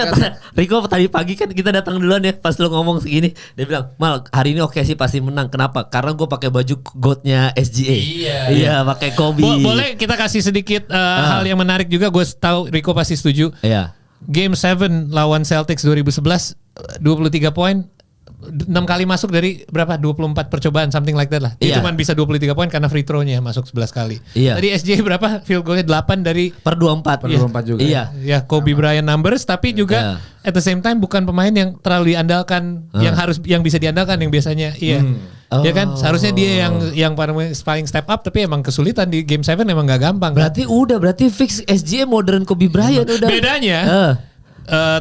Riko tadi pagi kan kita datang duluan ya, pas lu ngomong segini, dia bilang, "Mal, hari ini oke sih pasti menang. Kenapa? Karena gue pakai baju GOAT-nya SGA." Iya, pakai Kobe. Boleh kita kasih sedikit hal yang menarik juga. Gue tahu Riko pasti setuju. Iya. Game 7 lawan Celtics 2011 23 poin, 6 kali masuk dari berapa? 24 percobaan, something like that lah. Dia Iya. cuma bisa 23 poin karena free throw-nya masuk 11 kali. Iya. Tadi SJ berapa? Field goal-nya 8 dari Per 24. Per 24 juga. Iya. ya Kobe Bryant numbers, tapi juga at the same time bukan pemain yang terlalu diandalkan, yang bisa diandalkan yang biasanya. Iya. Ya kan? Seharusnya dia yang paling step up, tapi emang kesulitan di game 7 emang gak gampang. Berarti fix SGA modern Kobe Bryant udah. Bedanya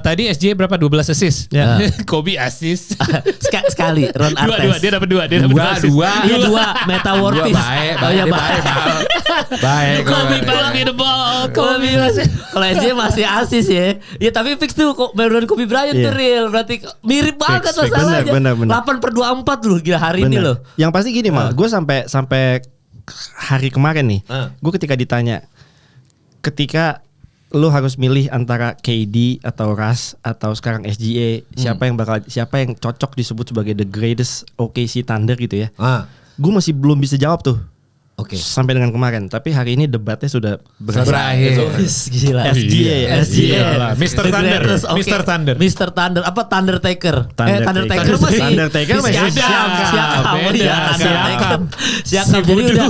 tadi SJ berapa? 12 assist. Ya. Kobe assist. Sekali Ron Artest. Dia dapat dua assist. Iya dua Metawortis. Baik. Oh iya Baik. Kobe pass me the ball. Kobe masih, kalau SJ masih asis ya. Ya tapi fix tuh modern Kobe Bryant tuh real. Berarti mirip banget Fix. masalahnya. Bener. 8/24 loh gila hari ini loh. Yang pasti gini mal, gue sampai hari kemarin nih, gue ketika ditanya, ketika lu harus milih antara KD atau Russ atau sekarang SGA, siapa yang cocok disebut sebagai the greatest OKC Thunder gitu ya? Gue masih belum bisa jawab tuh. Oke. Sampai dengan kemarin, tapi hari ini debatnya sudah Berakhir. Gila. SGA. Mr. Thunder apa Thundertaker? Thundertaker. Masih. Thundertaker masih Siakam. Beda. Siakam. Jadi udah.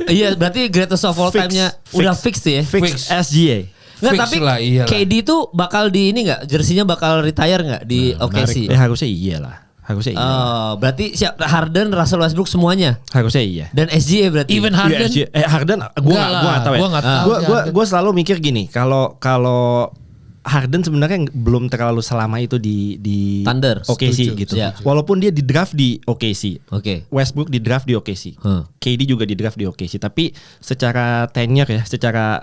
Iya, berarti greatest of all time-nya udah fix tuh ya. Fix SGA. Nggak, Fix tapi lah, iyalah. KD tuh bakal di ini nggak? Jersinya bakal retire nggak di OKC? Harusnya iyalah. Oh, berarti Harden, Russell Westbrook semuanya. Harusnya iya. Dan SGA berarti. Even Harden. Harden gue nggak tahu ya. Gua nggak tahu. Gue selalu mikir gini, kalau Harden sebenarnya belum terlalu selama itu di Thunder. OKC gitu. Ya. Walaupun dia di draft di OKC. Oke. Westbrook di draft di OKC. KD juga di draft di OKC. Tapi secara tenure ya, secara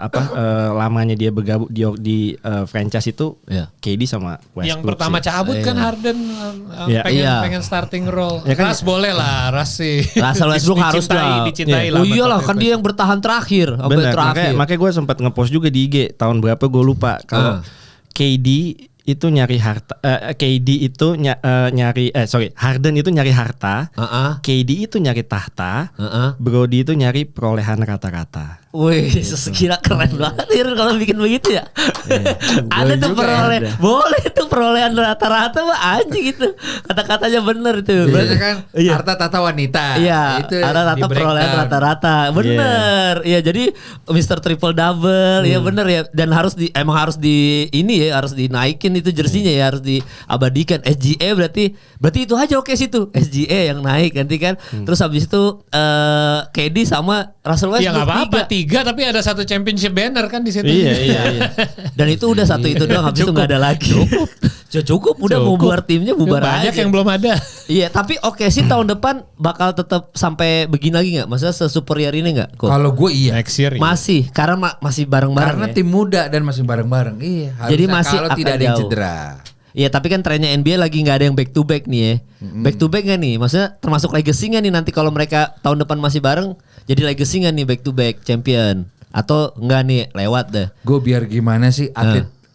lamanya dia bergabung di franchise itu, KD sama Westbrook. Yang pertama sih. cabut kan Harden pengen starting role. Ya kan? Russ boleh lah, Russ sih. Russell Westbrook harus lah. Dicintai Oh lah. iyalah kan dia yang bertahan terakhir. Sampai Benar, terakhir. makanya gue sempat ngepost juga di IG tahun berapa gue lupa. Kalau KD itu nyari harta, Harden itu nyari harta, KD itu nyari tahta, Brody itu nyari perolehan rata-rata. Wih, gila keren banget Irul kalau bikin begitu ya. Ada tuh perolehan, boleh tuh perolehan rata-rata mah anjing gitu. Kata-katanya bener itu. Biasanya kan harta tata wanita. Iya, Itu rata-rata perolehan rata-rata. Bener. Iya, jadi Mr. Triple Double, ya bener ya. Dan harus harus dinaikin itu jersinya ya, harus diabadikan. SGA berarti itu aja oke situ. SGA yang naik nanti kan. Terus habis itu KD sama Russell Westbrook. Ya nggak apa-apa 3 tapi ada satu championship banner kan di situ. Iya. Dan itu udah satu itu doang, habis itu nggak ada lagi. Cukup udah mau bubar timnya bubar aja. Banyak yang belum ada. Iya, tapi oke sih tahun depan bakal tetap sampai begini lagi nggak? Maksudnya sesuperior ini nggak? Kalau gue iya. Next year. Masih, karena masih bareng-bareng. Karena ya? tim muda dan masih bareng-bareng. Iya. Jadi masih kalau akan tidak ada yang jauh. cedera. Iya, tapi kan trennya NBA lagi nggak ada yang back to back nih ya. Back to back nggak nih? Maksudnya termasuk legacy nggak nih nanti kalau mereka tahun depan masih bareng? Jadi legacy nggak nih back to back champion? Atau enggak nih lewat deh? Gue biar gimana sih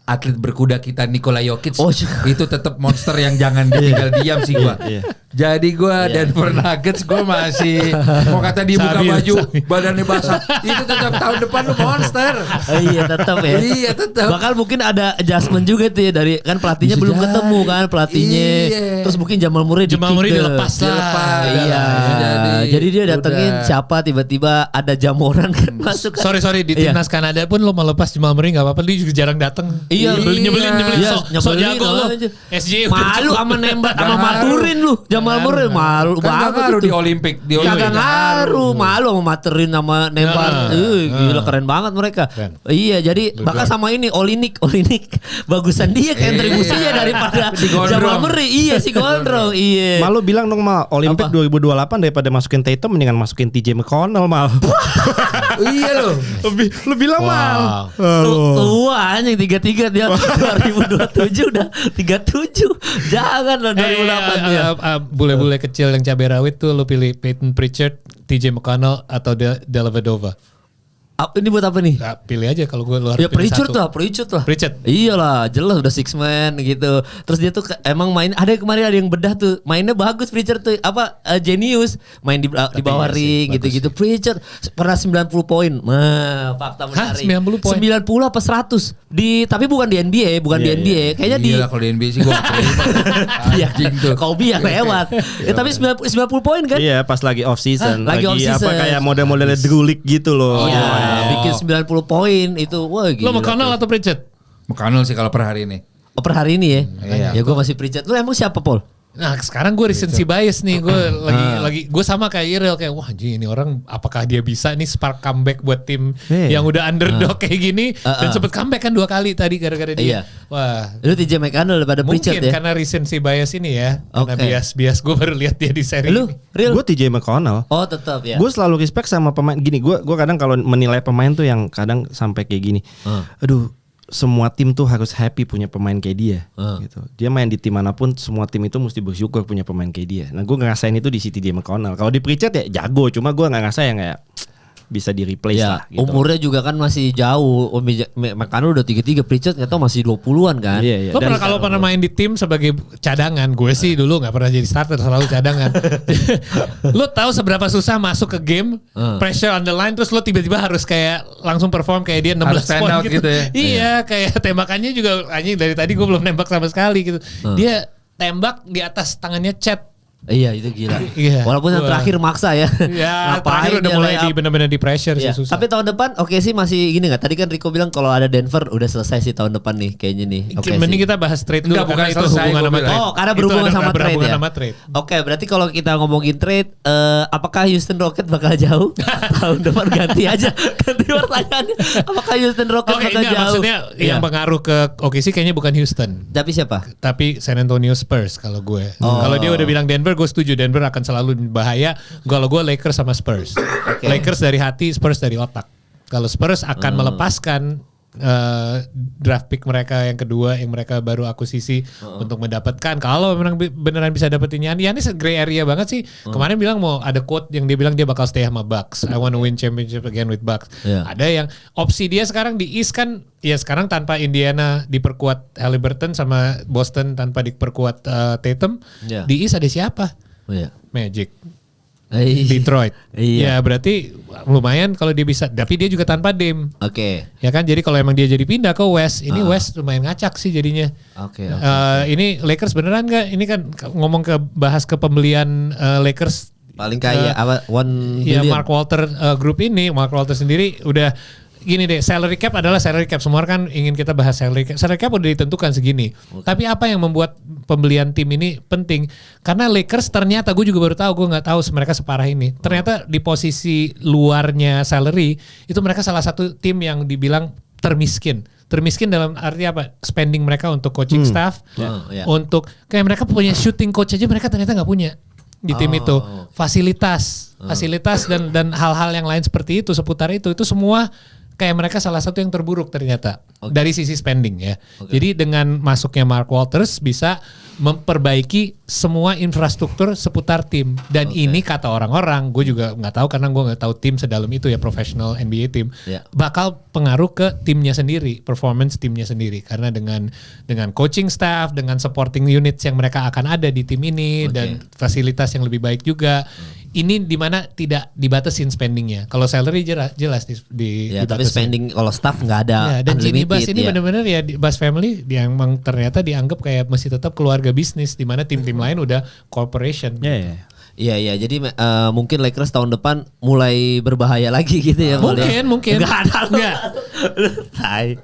atlet berkuda kita Nikola Jokic Oh, itu tetap monster yang jangan ditinggal diam sih gue. Jadi gue Denver Nuggets gue masih mau kata dibuka baju badannya basah. Itu tetap tahun depan lu monster. Iya tetap ya. Iya tetap. Bakal mungkin ada adjustment juga tuh ya dari kan pelatihnya Bisa belum jadi. ketemu kan pelatihnya. Iya. Terus mungkin Jamal Murray dilepas lah. Iya. Jadi dia datengin siapa tiba-tiba ada Jamoran kan masuk. Sorry di timnas Kanada pun lo mau lepas Jamal Murray nggak apa-apa, dia juga jarang datang. Iya, nyebelin. Iya, So jago lo. SJ malu sama nembak sama maturin lu. Jamal Murray malu Kan gak ngaruh banget di Olimpik. Kagak ngaruh, malu sama materin sama nembak. Gila keren banget mereka. Iya, jadi bahkan sama ini Olinik bagusan dia kontribusinya daripada Si Gondrong. Jamal Murray. Iya si Gondrong. Iya. Malu bilang dong Mal, Olimpik Apa? 2028 daripada masukin Tatum mendingan masukin TJ McConnell Mal. Iya loh. Lu bilang Mal. Tua anjing 33 dia 2027 udah 37. Jangan lah 2008 dia. Bule-bule kecil yang cabai rawit tuh lo pilih Peyton Pritchard, TJ McConnell atau Dellavedova. Ini buat apa nih? Nah, pilih aja kalau gue lu harus Ya pilih Pritchard satu. lah, Pritchard lah. Pritchard. Iyalah, jelas udah six man gitu. Terus dia tuh emang main kemarin ada yang bedah tuh. Mainnya bagus Pritchard tuh. Genius. Main di bawah ring gitu-gitu. Pritchard pernah 90 poin. Nah, fakta menarik. 90 poin? 90 apa 100? Tapi bukan di NBA, di NBA. Kayaknya di Iya kalau di NBA sih gue terima. Iya, Anjing tuh. Kobe yang lewat. Tapi 90 poin kan? Iya, pas lagi off season, Lagi off season. kayak model-modelnya Drew League gitu loh. Iya, bikin 90 poin itu. Wah gila. Lo McConnell atau Pritchard? McConnell sih kalau per hari ini. Oh, per hari ini ya? Iya. Ya gue masih Pritchard. Lu emang siapa Paul? Nah sekarang gue recency bias nih, gue lagi gue sama kayak Irel kayak wah anjing ini orang apakah dia bisa nih spark comeback buat tim yang udah underdog kayak gini dan sempet comeback kan 2 kali tadi gara-gara dia. Iya. Wah. Lu TJ McConnell daripada Pritchard Mungkin ya? karena recency bias ini ya, karena Oke. bias gue baru lihat dia di seri Lu ini. real? Gue TJ McConnell. Oh tetap ya. Gue selalu respect sama pemain. Gini, gue kadang kalau menilai pemain tuh yang kadang sampai kayak gini. Aduh, semua tim tuh harus happy punya pemain kayak dia. Gitu. Dia main di tim manapun, semua tim itu mesti bersyukur punya pemain kayak dia. Nah, gue ngerasain itu di City TJ McConnell. Kalau di Pritchard ya jago, cuma gue nggak ngerasa yang kayak bisa di replace ya, lah. Gitu. umurnya juga kan masih jauh. McConnell udah 33, Pritchard nggak tahu masih 20-an kan. Iya, iya. Lo pernah kalau pernah main di tim sebagai cadangan, gue sih dulu nggak pernah jadi starter, selalu cadangan. Lo tahu seberapa susah masuk ke game, pressure on the line, terus lo tiba-tiba harus kayak langsung perform kayak dia 16 Harus stand poin out gitu ya. Iya, kayak tembakannya juga anjing dari tadi gue belum nembak sama sekali gitu. Dia tembak di atas tangannya Chet. Iya itu gila. Iya. Walaupun yang Wah. terakhir maksa ya. Ya, Ngapain terakhir udah dia mulai layup? di benar-benar di pressure Iya. sih susah. Tapi tahun depan oke sih masih gini nggak? Tadi kan Rico bilang kalau ada Denver udah selesai sih tahun depan nih kayaknya nih. Oke Mending sih. kita bahas trade dulu Enggak, karena bukan itu selesai, hubungan gua sama bilang. trade. Oh, karena Itu berhubungan ada sama trade berhubungan ya. sama trade. Oke, berarti kalau kita ngomongin trade, apakah Houston Rockets bakal jauh? Tahun depan ganti aja, ganti pertanyaannya. Apakah Houston Rockets Oke, bakal enggak, jauh? maksudnya yang pengaruh ke OKC kayaknya bukan Houston. Tapi siapa? Tapi San Antonio Spurs kalau gue. Kalau dia udah bilang Denver, gue setuju. Denver akan selalu bahaya. Kalau gue Lakers sama Spurs. Lakers dari hati, Spurs dari otak. Kalau Spurs akan melepaskan draft pick mereka yang kedua yang mereka baru akuisisi untuk mendapatkan, kalau memang beneran bisa dapetin Giannis gray area banget sih. Kemarin bilang mau ada quote yang dia bilang dia bakal stay sama Bucks. I want to win championship again with Bucks. Ada yang opsi dia sekarang di East kan ya sekarang tanpa Indiana diperkuat Haliburton sama Boston tanpa diperkuat Tatum. Di East ada siapa? Magic. Detroit. Ya berarti lumayan kalau dia bisa, tapi dia juga tanpa Dame. Ya kan, jadi kalau emang dia jadi pindah ke West, ini West lumayan ngacak sih jadinya. Ini Lakers beneran nggak? Ini kan ngomong bahas ke pembelian Lakers paling kaya apa 1 ya billion. Mark Walter Group ini, Mark Walter sendiri udah gini deh, salary cap adalah salary cap. Semua kan ingin kita bahas salary cap. Salary cap udah ditentukan segini. Tapi apa yang membuat pembelian tim ini penting? Karena Lakers ternyata, gue juga baru tahu, gue nggak tahu mereka separah ini. Ternyata di posisi luarnya salary itu mereka salah satu tim yang dibilang termiskin. Termiskin dalam arti apa? Spending mereka untuk coaching staff, untuk kayak mereka punya shooting coach aja mereka ternyata nggak punya di tim itu. Fasilitas dan hal-hal yang lain seperti itu seputar itu semua kayak mereka salah satu yang terburuk ternyata dari sisi spending ya. Jadi dengan masuknya Mark Walters bisa memperbaiki semua infrastruktur seputar tim. Dan ini kata orang-orang, gue juga nggak tahu karena gue nggak tahu tim sedalam itu ya, professional NBA tim, bakal pengaruh ke timnya sendiri, performance timnya sendiri. Karena dengan coaching staff, dengan supporting units yang mereka akan ada di tim ini dan fasilitas yang lebih baik juga. Ini dimana tidak dibatasin spendingnya. Kalau salary jelas di tapi spending kalau staff nggak ada. Ya, dan Gini Bass ini benar-benar ya Bass Family yang ternyata dianggap kayak masih tetap keluarga bisnis, di mana tim-tim lain udah corporation. Iya, jadi mungkin Lakers tahun depan mulai berbahaya lagi gitu ya. Mungkin. Enggak.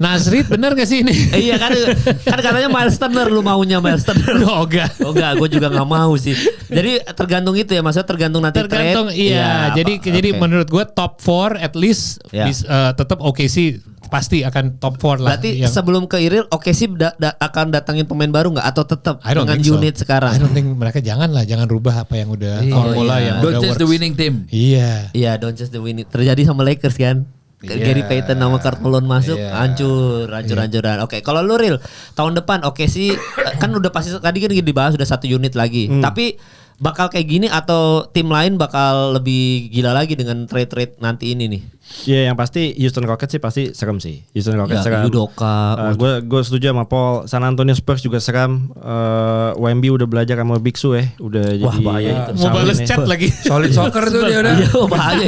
Nasrid bener gak sih ini? Iya kan katanya Miles Turner, lu maunya Miles Turner. Enggak, gue juga gak mau sih. Jadi tergantung itu ya, maksudnya tergantung nanti trade. Iya, jadi menurut gue top 4 at least tetap OKC pasti akan top 4 lah. Berarti sebelum ke Iril, OKC akan datangin pemain baru nggak atau tetap dengan unit sekarang? I don't think mereka jangan rubah apa yang udah formula yang don't udah chase the winning team. Iya, don't chase the winning. Terjadi sama Lakers kan. Gary Payton sama Karl Malone masuk, hancur-hancuran. Oke, kalau lu Ril, tahun depan OKC kan udah pasti tadi kan dibahas udah 1 unit lagi. Tapi bakal kayak gini atau tim lain bakal lebih gila lagi dengan trade nanti ini nih? Yang pasti Houston Rockets sih pasti serem sih. Houston Rockets serem. Gue setuju sama Paul. San Antonio Spurs juga serem. Wemby udah belajar sama Big Su ya. Udah jadi bahaya itu. Mau balas chat lagi. Solid soccer tuh dia udah. Bahaya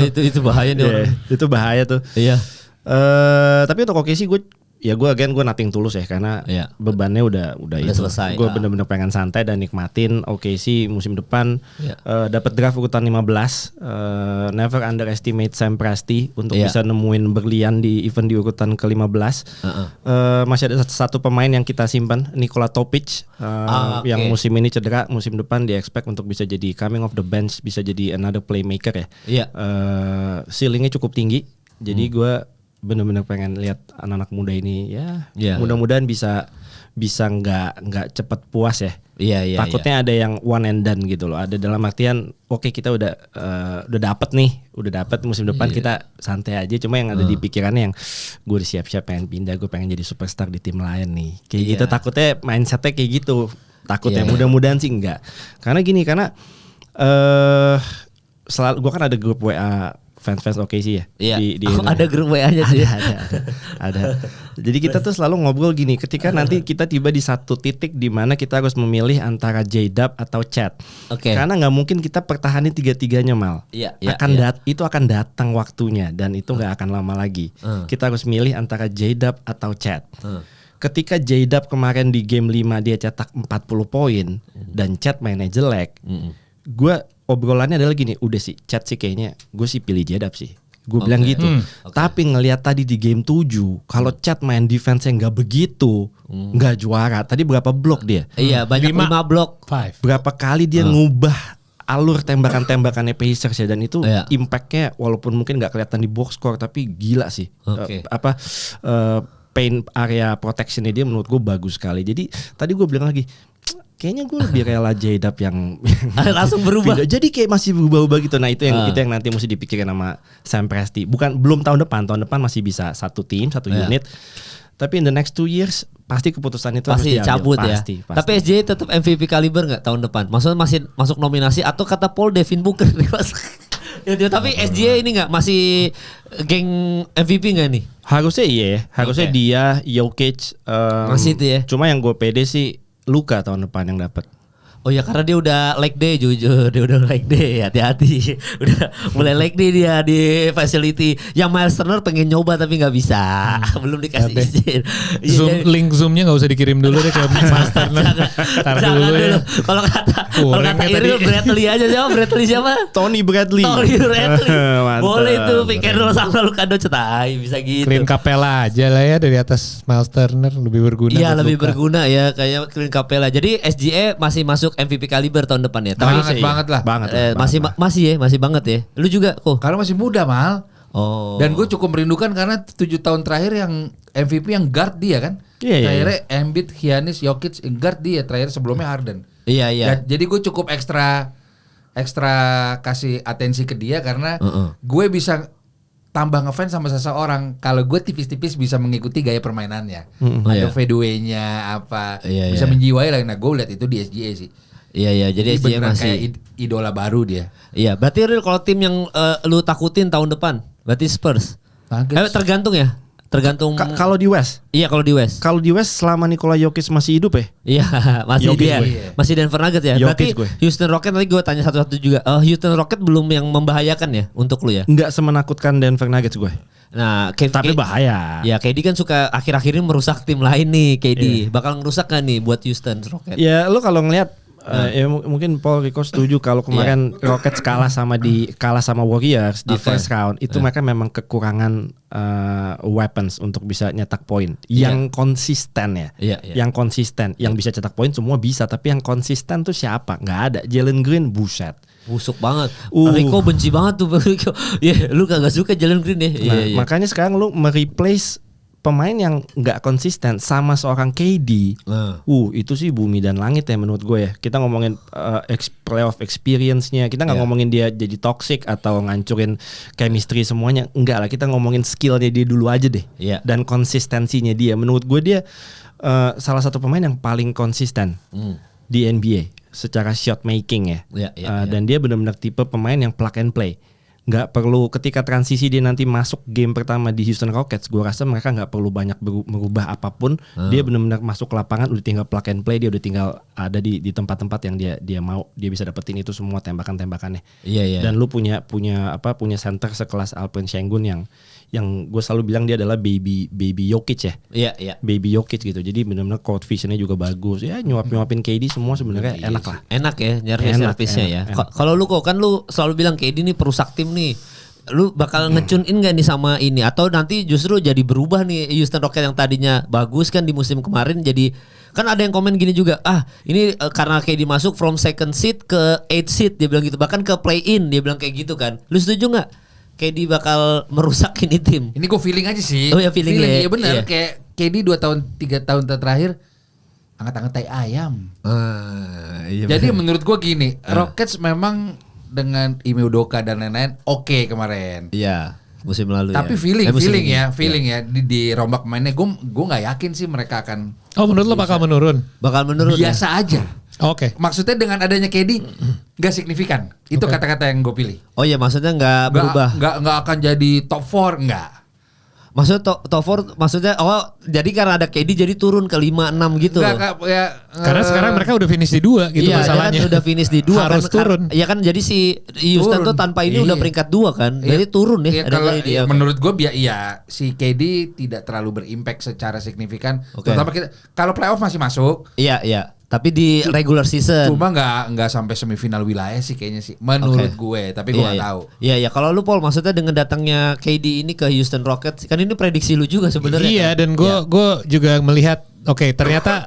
itu. Itu bahaya nih orang. Itu bahaya tuh. Iya. Tapi untuk OKC gue nothing tulus ya, karena bebannya udah itu. Selesai. Gue bener-bener pengen santai dan nikmatin OKC musim depan. Dapat draft urutan 15. Never underestimate Sam Presti untuk bisa nemuin berlian di event di urutan ke-15. Masih ada satu pemain yang kita simpan, Nikola Topic, yang musim ini cedera, musim depan di-expect untuk bisa jadi coming off the bench, bisa jadi another playmaker ya. Ceilingnya cukup tinggi. Jadi gue benar-benar pengen lihat anak-anak muda ini mudah-mudahan bisa nggak cepet puas ya. Takutnya ada yang one and done gitu loh. Ada dalam artian kita udah dapet musim depan kita santai aja. Cuma yang ada di pikirannya yang gue udah siap-siap pengen pindah, gue pengen jadi superstar di tim lain nih. Kayak gitu takutnya mindsetnya kayak gitu. Takutnya mudah-mudahan sih enggak. Karena selalu gue kan ada grup WA fans OKC ya. Ada grup WA-nya sih. Ada. Jadi kita tuh selalu ngobrol gini, ketika nanti kita tiba di satu titik di mana kita harus memilih antara J-Dub atau Chat. Karena nggak mungkin kita pertahanin tiga-tiganya Mal. Itu akan datang waktunya dan itu nggak akan lama lagi. Kita harus milih antara J-Dub atau Chat. Ketika J-Dub kemarin di game 5 dia cetak 40 poin dan Chat mainnya jelek. Gue obrolannya adalah gini, udah sih Chat sih kayaknya gue sih pilih J-Dub sih. Gue bilang gitu. Tapi ngelihat tadi di game 7 kalau Chat main defense-nya nggak begitu, nggak juara. Tadi berapa blok dia? Iya, banyak 5 blok. Berapa kali dia ngubah alur tembakan-tembakannya Pacers ya, dan itu impact-nya walaupun mungkin nggak kelihatan di box score tapi gila sih. Paint area protection-nya dia menurut gue bagus sekali. Jadi tadi gue bilang lagi, kayaknya gue lebih rela J-Dub yang langsung berubah. Jadi kayak masih berubah-ubah gitu. Nah itu yang nanti mesti dipikirin sama Sam Presti. Belum tahun depan masih bisa satu tim, satu unit. Tapi in the next 2 years pasti keputusan itu pasti harus diambil. Cabut pasti. Tapi SJ tetap MVP kaliber nggak tahun depan? Maksudnya masih masuk nominasi atau kata Paul Devin Booker nih Mas? Tapi SJ ini nggak masih geng MVP nggak nih? Harusnya iya ya. Harusnya dia, Jokic, masih itu ya. Cuma yang gue pede sih Luka tahun depan yang dapat. Oh ya, karena dia udah leg day, jujur dia udah leg day, hati-hati. Udah mulai leg day dia di facility. Yang Miles Turner pengen nyoba tapi nggak bisa, belum dikasih izin. Link zoomnya nggak usah dikirim dulu deh ke Miles Turner. Jangan dulu. Kalau kata Iril Bradley aja siapa? Bradley siapa? Tony Bradley. Boleh itu pick and roll sama Luka Doncic, bisa gitu. Clint Capella aja lah ya dari atas Miles Turner, lebih berguna. Iya lebih berguna ya kayak Clint Capella. Jadi SGA masih masuk MVP kaliber tahun depan ya. Banget lah. Masih banget ya. Lu juga kok. Karena masih muda Mal. Dan gue cukup merindukan karena 7 tahun terakhir yang MVP yang guard dia kan. Terakhirnya Embiid, Giannis, Jokic guard dia. Terakhir sebelumnya Harden. Iya. Jadi gue cukup ekstra kasih atensi ke dia karena gue bisa tambah ngefans sama seseorang kalau gue tipis-tipis bisa mengikuti gaya permainannya. Iya. Ada fadeaway-nya apa, Iya, bisa iya. menjiwai lah. Nah gue lihat itu di SGA sih. Iya, jadi SGA beneran masih. kayak idola baru dia. Iya, berarti Real kalau tim yang lu takutin tahun depan, berarti Spurs. Tergantung ya. Tergantung. Kalau di West, Iya, kalau di West. kalau di West selama Nikola Jokic masih hidup ya. Iya, masih Jokic dia. gue. Masih Denver Nuggets ya. Jokic Berarti gue. Houston Rockets nanti gue tanya satu-satu juga. Houston Rockets belum yang membahayakan ya untuk lu ya. Nggak semenakutkan Denver Nuggets gue. Nah, Tapi bahaya. Ya, KD kan suka akhir-akhir ini merusak tim lain nih, KD. Bakal ngerusak kan nih buat Houston Rockets? Ya lu kalau ngelihat ya mungkin Paul Rico setuju kalau kemarin Rockets kalah sama Warriors di first round itu mereka memang kekurangan weapons untuk bisa nyetak poin yang konsisten ya. Yang konsisten, yang bisa cetak poin semua bisa, tapi yang konsisten tuh siapa? Nggak ada. Jalen Green buset. Busuk banget. Rico benci banget tuh Rico. Ya, lu kagak suka Jalen Green ya. Nah, makanya sekarang lu mereplace pemain yang nggak konsisten sama seorang KD, itu sih bumi dan langit ya menurut gue ya. Kita ngomongin playoff experience-nya, kita nggak ngomongin dia jadi toxic atau ngancurin chemistry semuanya, enggak lah. Kita ngomongin skillnya dia dulu aja deh, dan konsistensinya dia. Menurut gue dia salah satu pemain yang paling konsisten di NBA secara shot making ya. Dan dia benar-benar tipe pemain yang plug and play. Nggak perlu ketika transisi dia nanti masuk game pertama di Houston Rockets, gue rasa mereka nggak perlu banyak merubah apapun. Dia benar-benar masuk ke lapangan udah tinggal plug and play, dia udah tinggal ada di tempat-tempat yang dia mau, dia bisa dapetin itu semua tembakan-tembakannya. Dan lu punya center sekelas Alperen Sengun yang gue selalu bilang dia adalah baby Jokic ya. Baby Jokic gitu. Jadi benar-benar court visionnya juga bagus. Ya nyuapin KD semua sebenarnya enak lah. Enak ya nyervis-nyervisnya ya. Kalau lu kok kan lu selalu bilang KD ini perusak tim nih. Lu bakal ngecune in gak nih sama ini, atau nanti justru jadi berubah nih Houston Rockets yang tadinya bagus kan di musim kemarin jadi, kan ada yang komen gini juga, ini karena KD masuk from second seed ke 8th seed dia bilang gitu, bahkan ke play in dia bilang kayak gitu kan. Lu setuju nggak KD bakal merusak ini tim? Ini gue feeling aja sih. Oh ya feeling ya benar. Kayak KD 2-3 tahun terakhir angkat-angkat tai ayam. Jadi menurut gue gini, Rockets memang dengan Ime Udoka dan lain-lain oke kemarin. Iya, musim lalu. Tapi feeling ya di rombak mainnya gue nggak yakin sih mereka akan. Oh, menurut lo bakal menurun? Bakal menurun. Biasa aja. Oke. Maksudnya dengan adanya KD nggak signifikan. Itu kata-kata yang gue pilih. Oh iya, maksudnya nggak berubah. Nggak akan jadi top 4 nggak. Maksudnya top 4 maksudnya jadi karena ada KD jadi turun ke 5-6 gitu. Karena sekarang mereka udah finish di 2 gitu masalahnya. Kan udah finish di 2 harus turun. Iya kan, jadi si Houston tuh tanpa ini udah peringkat 2 kan. Jadi turun ya. Menurut gue si KD tidak terlalu berimpact secara signifikan. Terutama kalau playoff masih masuk. Iya. Tapi di regular season cuma nggak sampai semifinal wilayah sih kayaknya sih menurut gue, tapi gue nggak tahu. Iya. Kalau lu Paul, maksudnya dengan datangnya KD ini ke Houston Rockets, kan ini prediksi lu juga sebenarnya. Iya, kan? Dan gue juga melihat ternyata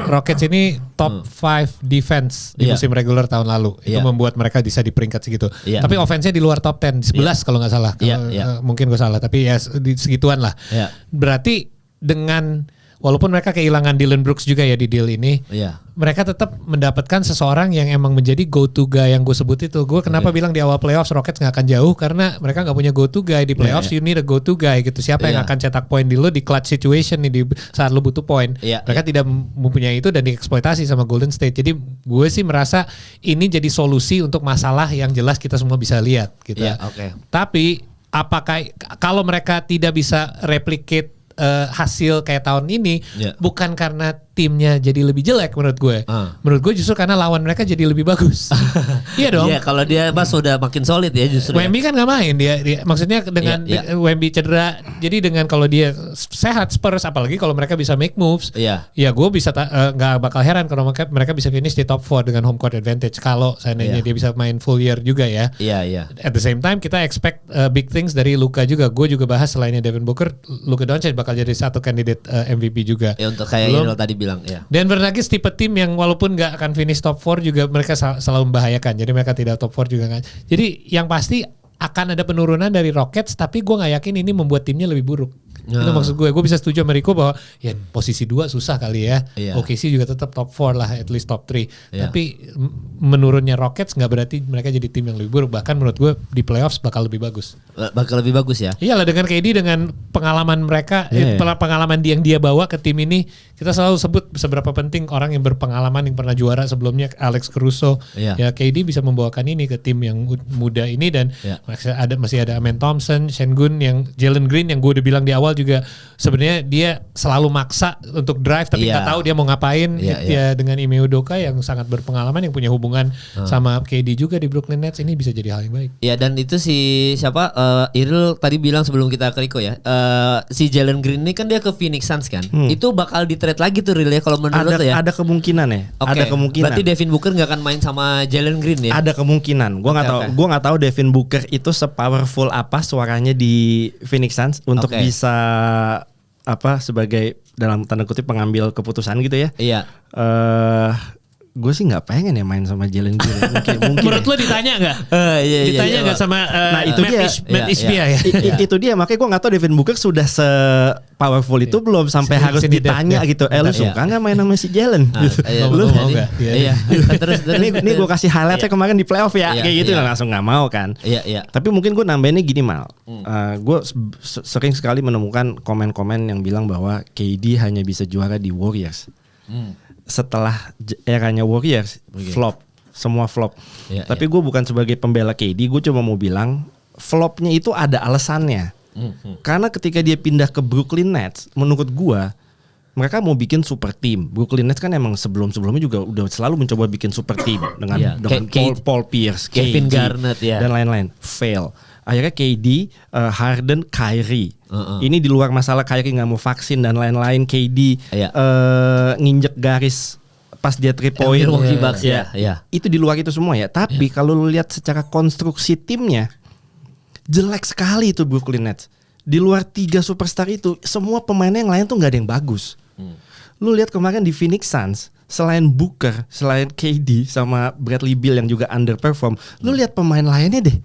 Rockets ini top 5 defense di musim regular tahun lalu. Itu membuat mereka bisa di peringkat segitu. Tapi offense-nya di luar top 10, 11 kalau nggak salah. Mungkin gue salah, tapi ya di segituan lah. Berarti dengan walaupun mereka kehilangan Dillon Brooks juga ya di deal ini, mereka tetap mendapatkan seseorang yang emang menjadi go to guy yang gue sebut itu. Gue kenapa bilang di awal playoffs Rockets nggak akan jauh, karena mereka nggak punya go to guy di playoffs. You need a go to guy gitu. Siapa yang akan cetak poin di lo di clutch situation nih di saat lo butuh poin. Mereka tidak mempunyai itu dan dieksploitasi sama Golden State. Jadi gue sih merasa ini jadi solusi untuk masalah yang jelas kita semua bisa lihat gitu. Tapi apakah kalau mereka tidak bisa replicate hasil kayak tahun ini, bukan karena timnya jadi lebih jelek menurut gue. Menurut gue justru karena lawan mereka jadi lebih bagus. Iya dong. Iya, kalau dia sudah makin solid ya justru. Wemby kan nggak main dia maksudnya dengan Wemby cedera. Jadi dengan kalau dia sehat Spurs, apalagi kalau mereka bisa make moves. Ya gue bisa nggak bakal heran kalau mereka bisa finish di top 4 dengan home court advantage kalau seandainya dia bisa main full year juga ya. Iya. At the same time kita expect big things dari Luka juga. Gue juga bahas selainnya Devin Booker, Luka Doncic bakal jadi satu kandidat MVP juga. Ya untuk kayak Inul tadi bilang. Denver Nuggets tipe tim yang walaupun nggak akan finish top 4 juga mereka selalu membahayakan. Jadi mereka tidak top 4 juga kan. Jadi yang pasti akan ada penurunan dari Rockets, tapi gue nggak yakin ini membuat timnya lebih buruk. Itu maksud gue bisa setuju sama Rico bahwa ya posisi 2 susah kali ya. Iya. OKC juga tetap top 4 lah, at least top 3. Iya. Tapi menurunnya Rockets nggak berarti mereka jadi tim yang lebih buruk. Bahkan menurut gue di playoffs bakal lebih bagus. Bakal lebih bagus ya. Iyalah dengan KD dengan pengalaman mereka, Iya. pengalaman yang dia bawa ke tim ini, kita selalu sebut seberapa penting orang yang berpengalaman yang pernah juara sebelumnya, Alex Caruso. Iya. Ya KD bisa membawakan ini ke tim yang muda ini dan Iya. masih ada Amen Thompson, Sengun, yang Jalen Green yang gue udah bilang di awal juga sebenarnya dia selalu maksa untuk drive tapi nggak tahu dia mau ngapain. Iya, Ya dengan Ime Udoka yang sangat berpengalaman yang punya hubungan sama KD juga di Brooklyn Nets, ini bisa jadi hal yang baik. Ya dan itu si siapa Iril tadi bilang sebelum kita ke Rico ya, si Jalen Green ini kan dia ke Phoenix Suns kan, itu bakal di trade lagi tuh Ril ya kalau menurut lo ya. Ada kemungkinan ya. Oke. Ada kemungkinan. Berarti Devin Booker nggak akan main sama Jalen Green ya? Ada kemungkinan. Gua nggak tahu. Oke. Gua nggak tahu Devin Booker itu sepowerful apa suaranya di Phoenix Suns untuk Oke. bisa sebagai dalam tanda kutip pengambil keputusan gitu ya. Iya. Gue sih nggak pengen ya main sama Jalen Green. Mungkin. Menurut lo ditanya nggak? Iya, Ditanya nggak sama Nah, itu Matt dia. Matt Iya, Ishbia iya. ya? Itu dia, makanya gue nggak tahu Devin Booker sudah se-powerful itu belum sampai Sini, harus sini, ditanya Dev. gitu. Lu Iya. suka nggak main sama si Jalen? Gitu. Iya, Lu mau nggak? Iya. Iya. Terus ini gue kasih highlightnya kemarin di playoff ya, Iya, kayak gitu iya. langsung nggak mau kan. Iya, iya. Tapi mungkin gue nambahinnya gini Mal. Gue sering sekali menemukan komen-komen yang bilang bahwa KD hanya bisa juara di Warriors. Setelah eranya Warriors flop, semua flop. Iya, Tapi gue bukan sebagai pembela KD, gue cuma mau bilang flopnya itu ada alasannya. Karena ketika dia pindah ke Brooklyn Nets, menurut gue mereka mau bikin super team. Brooklyn Nets kan emang sebelum-sebelumnya juga udah selalu mencoba bikin super team dengan Iya, Paul Pierce, Kevin KD, Garnett, ya. dan lain-lain. Fail. Akhirnya KD, Harden, Kyrie. Ini di luar masalah Kyrie nggak mau vaksin dan lain-lain. KD Iya. nginjek garis pas dia 3 point. Milwaukee Bucks, ya. Iya. Itu di luar itu semua ya. Tapi kalau lu lihat secara konstruksi timnya, jelek sekali itu Brooklyn Nets. Di luar 3 superstar itu, semua pemainnya yang lain tuh nggak ada yang bagus. Lu lihat kemarin di Phoenix Suns, selain Booker, selain KD sama Bradley Beal yang juga underperform, lu lihat pemain lainnya deh,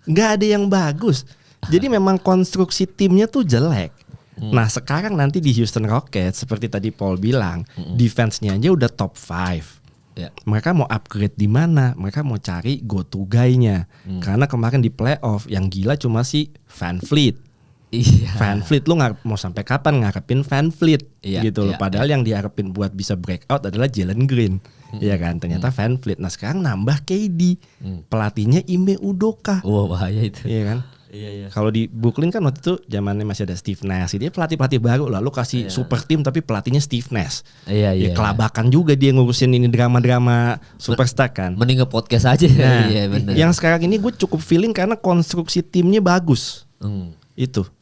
nggak ada yang bagus. Jadi memang konstruksi timnya tuh jelek. Nah sekarang nanti di Houston Rockets seperti tadi Paul bilang, defense-nya aja udah top 5. Ya. Mereka mau upgrade di mana? Mereka mau cari go to guy-nya. Karena kemarin di playoff yang gila cuma si VanVleet. Iya. VanVleet lu nggak mau sampai kapan ngarepin VanVleet Iya, gitu loh. iya, Padahal yang diharapin buat bisa breakout adalah Jalen Green. Iya kan? Ternyata VanVleet. Nah sekarang nambah KD. Pelatihnya Ime Udoka. Wah, bahaya itu. Iya kan? Iya. Kalau di Brooklyn kan waktu itu zamannya masih ada Steve Nash. Dia pelatih baru lah. Lu kasih super tim tapi pelatihnya Steve Nash. Iya, iya. Ya kelabakan juga dia ngurusin ini drama-drama superstar kan. Mending nge-podcast aja. Nah, Iya, benar. yang sekarang ini gue cukup feeling karena konstruksi timnya bagus.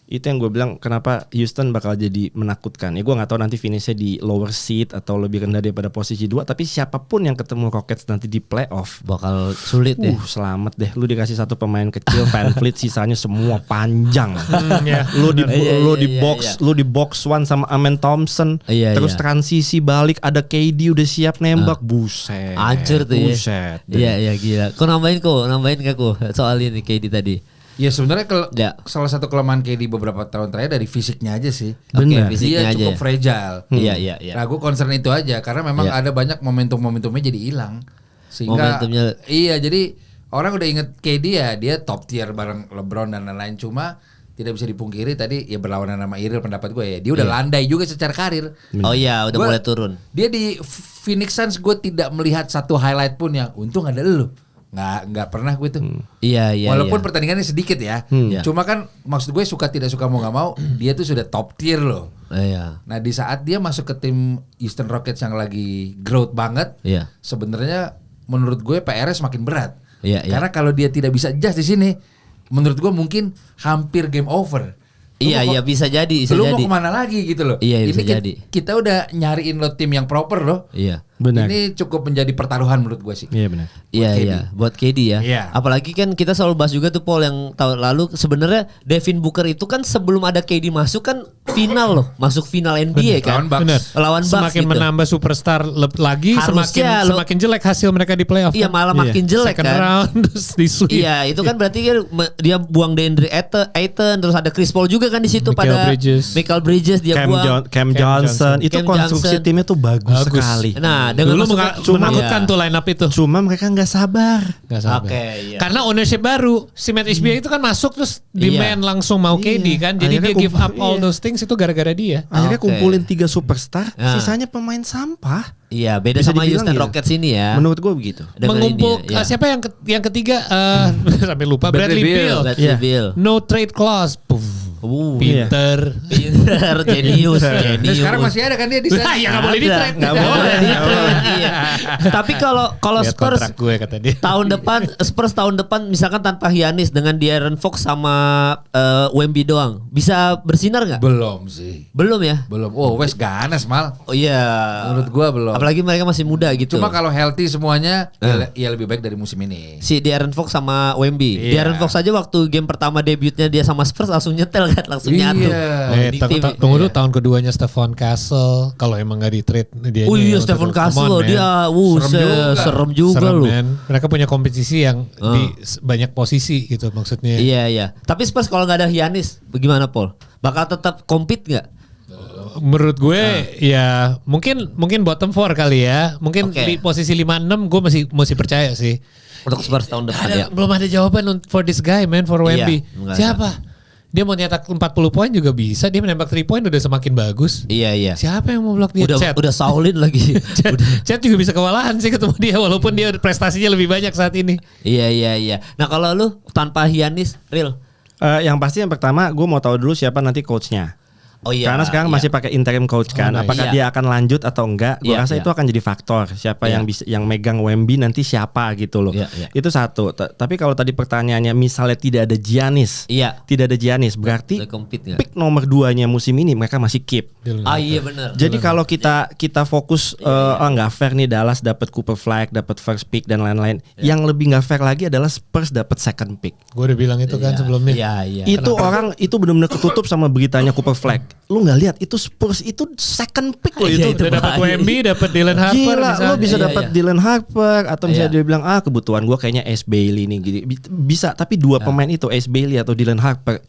Itu yang gue bilang kenapa Houston bakal jadi menakutkan. Ya gue nggak tahu nanti finishnya di lower seed atau lebih rendah daripada posisi 2. Tapi siapapun yang ketemu Rockets nanti di playoff Bakal sulit ya. selamat deh. Lu dikasih satu pemain kecil, VanVleet, sisanya semua panjang. Ya. Lu di Iya, lu iya, di iya, box, iya. lu di box one sama Amen Thompson. Iya, terus iya. transisi balik ada KD udah siap nembak. Buset. Hancur tuh ya. Buset. Iya, gila. Kau nambahin gak kok soal ini KD tadi? Ya sebenarnya Ya. salah satu kelemahan KD beberapa tahun terakhir dari fisiknya aja sih. Bener. Oke, fisiknya Dia aja cukup ya. fragile. Iya. Nah gue concern itu aja karena memang Iya. ada banyak momentumnya jadi hilang. Sehingga Momentumnya- iya jadi orang udah inget KD ya dia top tier bareng LeBron dan lain-lain, cuma tidak bisa dipungkiri tadi ya berlawanan sama Iril pendapat gue ya. Dia udah landai juga secara karir. Oh iya, udah Gua- mulai turun. Dia di Phoenix Suns gue tidak melihat satu highlight pun yang untung ada lu. Nggak pernah gue tuh. Iya. Walaupun pertandingannya sedikit ya. Iya. Cuma kan maksud gue suka tidak suka mau nggak mau dia tuh sudah top tier loh. Iya. Nah di saat dia masuk ke tim Houston Rockets yang lagi growth banget, Iya. sebenarnya menurut gue PR-nya semakin berat. Iya. Karena kalau dia tidak bisa adjust di sini, menurut gue mungkin hampir game over. Iya, bisa jadi. Lu mau kemana lagi gitu loh. Iya, bisa Ini jadi. kita udah nyariin lo tim yang proper loh. Iya. Benar. Ini cukup menjadi pertaruhan menurut gue sih. Iya benar. Iya, buat KD ya. Iya. Apalagi kan kita selalu bahas juga tuh Paul yang tahun lalu sebenarnya Devin Booker itu kan sebelum ada KD masuk kan final loh, masuk final NBA kan. Lawan Bucks. Benar. Lawan Bucks Semakin gitu. menambah superstar lagi, Harusnya semakin jelek hasil mereka di playoff. Iya, kan? malah makin jelek Second kan. round terus di sweep. Iya, itu kan berarti kan dia buang DeAndre Ayton, terus ada Chris Paul juga kan di situ Michael Bridges dia buang. Cam Johnson. Itu Cam konstruksi Johnson. timnya tuh bagus sekali. Nah, dengan Dulu menakutkan tuh line up itu. Cuma mereka nggak sabar. Gak sabar. Oke, iya. Karena ownership baru, si Matt Ishbia itu kan masuk terus demand langsung mau KD kan. Jadi Akhirnya dia give up all iya. those things itu gara-gara dia. Akhirnya Oke. kumpulin 3 superstar, Nah. sisanya pemain sampah. Iya, beda Bisa sama dibilang Houston gitu. Rockets ini ya. Menurut gue begitu. Dengan Mengumpul ini ya. siapa yang ketiga sampai lupa Bradley Bradley Beal. Beal. Bradley Iya. Beal. No trade clause. Puff. Pinter. Pinter, jenius. Dan sekarang masih ada kan dia di sana. Ya nggak boleh di trade. Nggak boleh. Iya. Tapi kalau Lihat Spurs kontrak gue kata dia. Spurs tahun depan misalkan tanpa Giannis dengan De'Aaron Fox sama Wemby doang, bisa bersinar nggak? Belum sih. Belum ya? Belum. Oh, Wes ganas mal. Oh iya. Menurut gua belum. Apalagi mereka masih muda gitu. Cuma kalau healthy semuanya ya lebih baik dari musim ini. Si De'Aaron Fox sama Wemby. Iya. De'Aaron Fox aja waktu game pertama debutnya dia sama Spurs langsung nyetel kan, langsung nyatu. Di tim. Tunggu dulu tahun keduanya Stephon Castle. Kalau emang nggak di trade dia. Oh iya, Stephon Castle loh dia, serem juga loh. Man. Mereka punya kompetisi yang di banyak posisi gitu maksudnya. Iya. Tapi Spurs kalau nggak ada Giannis, bagaimana Paul? Bakal tetap compete nggak? Menurut gue ya mungkin bottom 4 kali ya. Mungkin Oke. di posisi 5-6 gue masih percaya sih. Untuk Spurs tahun depan ya. Belum ada jawaban for this guy man, for Wemby. enggak Siapa? Dia mau nyetak 40 poin juga bisa. Dia menembak 3 poin udah semakin bagus. Iya. Siapa yang mau blok dia? Chat. Udah solid lagi. Chat juga bisa kewalahan sih ketemu dia walaupun dia prestasinya lebih banyak saat ini. Iya. Nah kalau lu tanpa Giannis, real. Yang pasti yang pertama gue mau tahu dulu siapa nanti coachnya. Oh iya. Karena sekarang masih pakai interim coach kan. nice. Apakah Iya. dia akan lanjut atau enggak? Gue Iya, rasa iya. itu akan jadi faktor. Siapa Iya. yang megang Wemby nanti siapa gitu loh. Iya, iya. Itu satu. Tapi kalau tadi pertanyaannya misalnya tidak ada Giannis, Iya. tidak ada Giannis, berarti Udah compete nggak? pick nomor 2-nya musim ini mereka masih keep. Ah iya benar. Jadi kalau kita fokus nggak fair nih Dallas dapat Cooper Flag, dapat first pick dan lain-lain. Yang lebih nggak fair lagi adalah Spurs dapat second pick. Gue udah bilang itu kan sebelumnya. Iya. Itu orang itu benar-benar ketutup sama beritanya Cooper Flag. Lu nggak lihat itu Spurs itu second pick loh Iya, itu. itu Udah dapat bahaya. Wemby, dapat Dylan Harper. Gila, misalnya. lo bisa Iya, dapat iya. Dylan Harper atau misalnya Iya. dia bilang kebutuhan gua kayaknya Ace Bailey nih gitu. Bisa, tapi dua pemain itu Ace Bailey atau Dylan Harper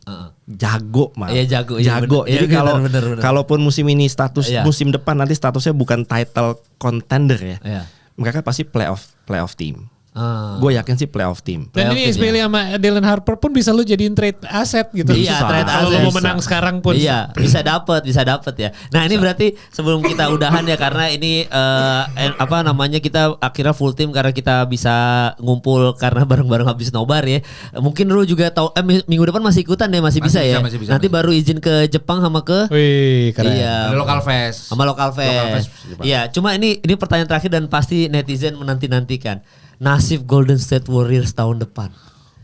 jago mah. Iya, jago, iya, jago. bener. Iya, Jadi kalau bener. kalaupun musim ini Iya. musim depan nanti statusnya bukan title contender ya. Iya. Mereka pasti playoff team. Ah. Gue yakin sih playoff team. Dan ini Playoff Ace Bailey sama Dylan Harper pun bisa lu jadiin trade aset gitu. Iya, Bisa. trade Kalau lu asset. mau menang sekarang pun. Iya, bisa dapat ya. Nah, ini berarti sebelum kita udahan ya karena ini kita akhirnya full team karena kita bisa ngumpul karena bareng-bareng habis nobar ya. Mungkin lu juga tahu minggu depan masih ikutan deh, masih bisa ya. masih bisa. Nanti baru izin ke Jepang sama ke Wih, keren. Iya. Ada local fest. Sama local fest. Jepang. Iya, cuma ini pertanyaan terakhir dan pasti netizen menanti-nantikan. Nasib Golden State Warriors tahun depan.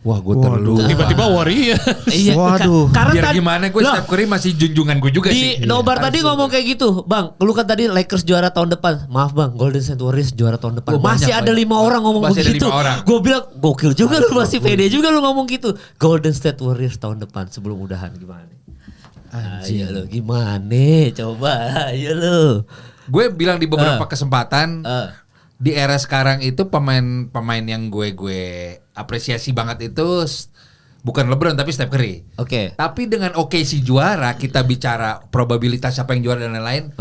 Wah, gue terlalu. Tiba-tiba Warriors. Iya, Waduh. karena Biar tadi- gimana gue Loh, Steph Curry masih junjungan gue juga sih. di nobar tadi ngomong kayak gitu, Bang. Lu kan tadi Lakers juara tahun depan. Maaf Bang, Golden State Warriors juara tahun depan. Oh, masih banyak, ada banyak. 5 orang ngomong Masih ada begitu. 5 orang. Gue bilang gokil juga lu, masih pede juga lu ngomong gitu. Golden State Warriors tahun depan sebelum udahan gimana? Ayo lu gimana? Coba ayo lu. Gue bilang di beberapa kesempatan di era sekarang itu pemain yang gue apresiasi banget itu bukan LeBron tapi Steph Curry. Oke. Tapi dengan OKC juara kita bicara probabilitas siapa yang juara dan lain-lain.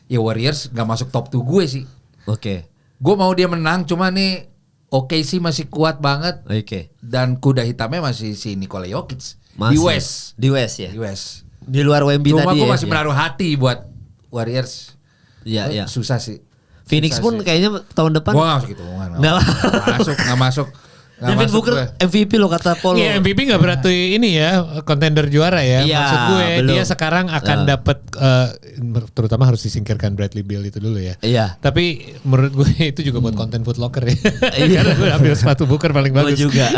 Ya Warriors gak masuk top 2 gue sih. Oke. Gue mau dia menang cuma nih OKC masih kuat banget Oke. dan kuda hitamnya masih si Nikola Jokic Masih. di West. Di West ya. Di West. Di luar Wemby Cuma tadi gue ya. masih menaruh hati buat Warriors. Iya. Susah sih. Phoenix Susah pun sih. kayaknya tahun depan Gua gak masuk gitu. Gak masuk. Gak David masuk Booker gue. MVP lo kata Paul. Iya, MVP gak berarti ini ya kontender juara ya. Iya, Maksud gue belum. dia sekarang akan dapat terutama harus disingkirkan Bradley Beal itu dulu ya. Iya. Tapi menurut gue itu juga buat konten Foot Locker ya. Iya. Karena gue ambil sepatu Booker paling Gue bagus. juga.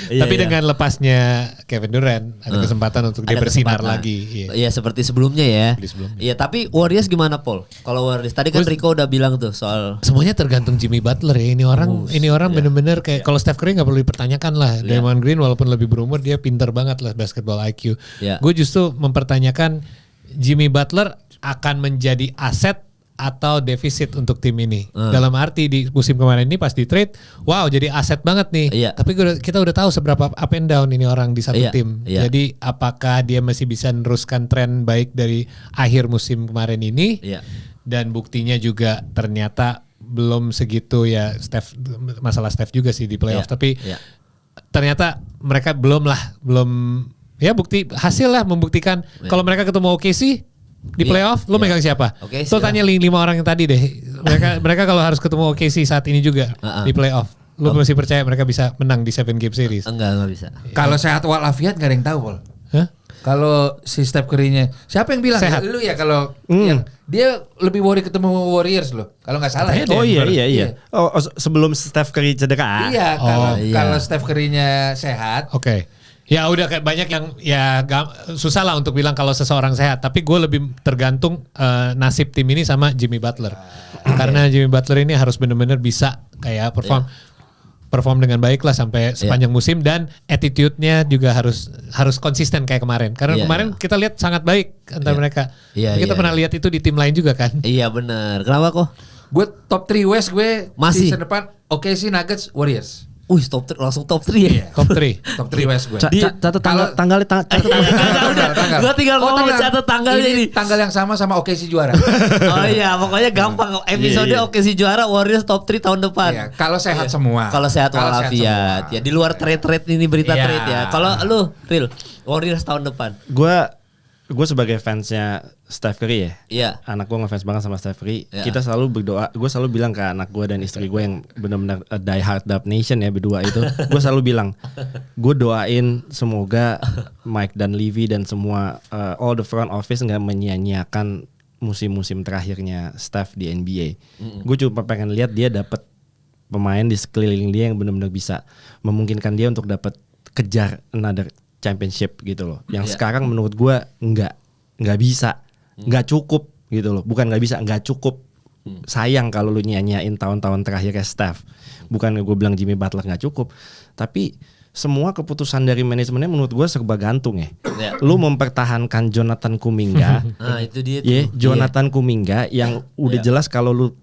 Tapi dengan lepasnya Kevin Durant ada kesempatan untuk dia Ada bersinar kesempatan. lagi. Iya seperti sebelumnya ya. Sebelumnya. Iya tapi Warriors gimana Paul? Kalau Warriors tadi kan Rico udah bilang tuh soal Semuanya tergantung Jimmy Butler ya. Ini orang bener-bener kayak kalau Steph Curry nggak perlu dipertanyakan lah. Draymond Green walaupun lebih berumur dia pintar banget lah basketball IQ. Iya. Gue justru mempertanyakan Jimmy Butler akan menjadi aset atau defisit untuk tim ini. Dalam arti di musim kemarin ini pas di trade, wow jadi aset banget nih. Iya. Tapi kita udah tahu seberapa up and down ini orang di satu Iya, tim. iya. Jadi apakah dia masih bisa meneruskan tren baik dari akhir musim kemarin ini? Iya. Dan buktinya juga ternyata belum segitu ya masalah Steph juga sih di playoff. Iya, Tapi iya. ternyata mereka belum ya bukti hasil lah membuktikan kalau mereka ketemu OKC di playoff, lo megang siapa? Oke, Lo tanya 5 orang yang tadi deh. Mereka kalau harus ketemu OKC saat ini juga di playoff, lo masih percaya mereka bisa menang di 7 game series? Enggak bisa. Kalau sehat walafiat gak ada yang tahu, Paul. Hah? Kalau si Steph Curry-nya, siapa yang bilang? Sehat. Lu ya kalau yang dia lebih worry ketemu Warriors loh. Kalau nggak salah. Ya. Oh iya. Oh, sebelum Steph Curry cedera. Iya, kalau Steph Curry-nya sehat. Oke. Ya udah kayak banyak yang susah lah untuk bilang kalau seseorang sehat. Tapi gue lebih tergantung nasib tim ini sama Jimmy Butler. Karena Jimmy Butler ini harus benar-benar bisa kayak perform dengan baik lah sampai sepanjang musim dan attitude-nya juga harus konsisten kayak kemarin. Karena kemarin kita lihat sangat baik antara mereka. Kita pernah lihat itu di tim lain juga kan. Iya benar. Kenapa kok? Gue top 3 West gue Masih. season depan OKC Nuggets Warriors. Langsung top 3 ya. Top 3. Top 3 West gue. Catat tanggalnya Tanggal. Gua tinggal ngomong catat tanggalnya ini. Tanggal yang sama OKC juara. Oh iya, pokoknya gampang. Episode OKC juara, Warriors top 3 tahun depan. Iya, kalau sehat semua. Kalau sehat walafiat. Ya di luar trade ini berita Iya. trade ya. Kalau lu real Warriors tahun depan. Gue sebagai fansnya Steph Curry ya. Iya. Anak gue ngefans banget sama Steph Curry. Iya. Kita selalu berdoa. Gue selalu bilang ke anak gue dan istri gue yang benar-benar die hard Dub Nation ya berdua itu. Gue selalu bilang, gue doain semoga Mike dan Levy dan semua all the front office nggak menyia-nyiakan musim-musim terakhirnya Steph di NBA. Gue cuma pengen lihat dia dapat pemain di sekeliling dia yang benar-benar bisa memungkinkan dia untuk dapat kejar another championship gitu loh. Yang sekarang menurut gue nggak bisa, nggak cukup gitu loh. Bukan nggak bisa, nggak cukup. Sayang kalau lu nyanyain tahun-tahun terakhirnya Steph. Bukan gue bilang Jimmy Butler nggak cukup, tapi semua keputusan dari manajemennya menurut gue serba gantung ya. Lu mempertahankan Jonathan Kuminga, Itu dia tuh. Jonathan Kuminga yang udah jelas kalau lu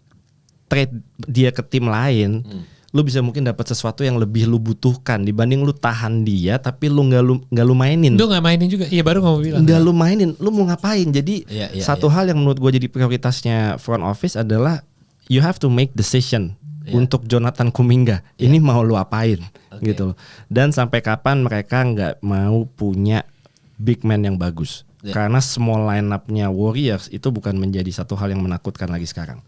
trade dia ke tim lain. Lu bisa mungkin dapat sesuatu yang lebih lu butuhkan dibanding lu tahan dia tapi lu nggak lu mainin. Lu nggak mainin juga? Iya baru mau bilang. Nggak lu mainin, lu mau ngapain? Jadi satu hal yang menurut gue jadi prioritasnya front office adalah you have to make decision untuk Jonathan Kuminga. Ini mau lu apain gitu. Dan sampai kapan mereka nggak mau punya big man yang bagus? Karena small lineup-nya Warriors itu bukan menjadi satu hal yang menakutkan lagi sekarang.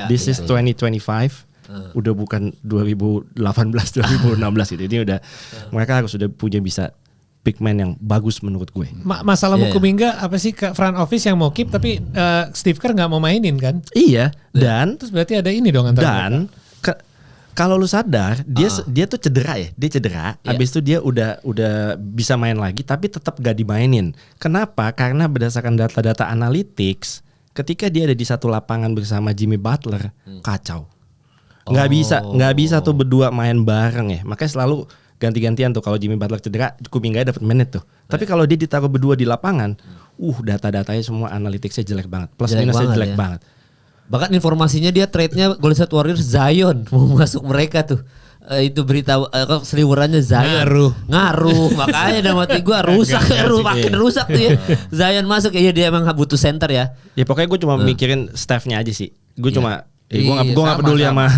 This is 2025. Udah bukan 2018 2016 gitu. Ini udah mereka harus udah punya bisa big man yang bagus menurut gue. Masalah Kuminga apa sih ke front office yang mau keep tapi Steve Kerr nggak mau mainin kan? Iya. Dan terus berarti ada ini dong antara kalau lu sadar dia tuh cedera ya. Dia cedera. Habis itu dia udah bisa main lagi tapi tetap gak dimainin. Kenapa? Karena berdasarkan data-data analytics ketika dia ada di satu lapangan bersama Jimmy Butler kacau. Nggak bisa tuh berdua main bareng ya. Makanya selalu ganti-gantian tuh kalau Jimmy Butler cedera, Kuminga dapat menit tuh. Tapi kalau dia ditaruh berdua di lapangan, data-datanya semua analyticsnya jelek banget. Plus minusnya jelek banget. Bahkan informasinya dia trade-nya Golden State Warriors Zion mau masuk mereka tuh. Itu berita seliwerannya Zion ngaruh makanya dalam hati gue makin rusak tuh ya. Zion masuk ya dia emang butuh center ya. Ya pokoknya gue cuma mikirin Steph-nya aja sih. Gue cuma gue nggak peduli sama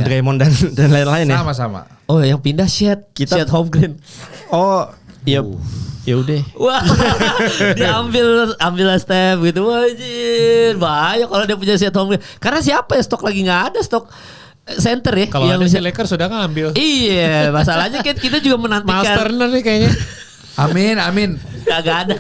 Draymond dan lain-lain ya. Sama-sama. Oh yang pindah Shed Holmgren. Oh ya udah. Wah diambil Steph gitu. Wajir bahaya kalau dia punya Shed Holmgren. Karena siapa ya stok lagi nggak ada stok center ya. Kalau ada si Lakers sudah ngambil. Iya masalahnya kita juga menantikan Miles Turner nih kayaknya. Amin. Kagak ada.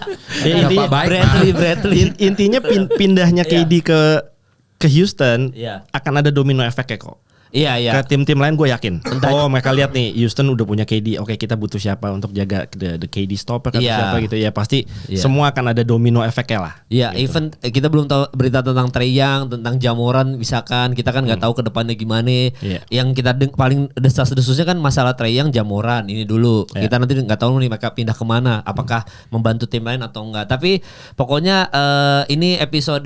Bradley. Intinya pindahnya KD ke Houston akan ada domino efeknya kok. Iya. Ke tim-tim lain gue yakin. Oh mereka lihat nih Houston udah punya KD. Oke kita butuh siapa untuk jaga the KD stopper atau siapa gitu ya. Pasti semua akan ada domino efeknya lah. Iya, gitu. Even kita belum tahu berita tentang Trae Young, tentang Ja Morant misalkan. Kita kan nggak tahu ke depannya gimana. Yang kita paling desas-desusnya kan masalah Trae Young, Ja Morant ini dulu. Kita nanti nggak tahu nih mereka pindah kemana. Apakah membantu tim lain atau enggak. Tapi pokoknya ini episode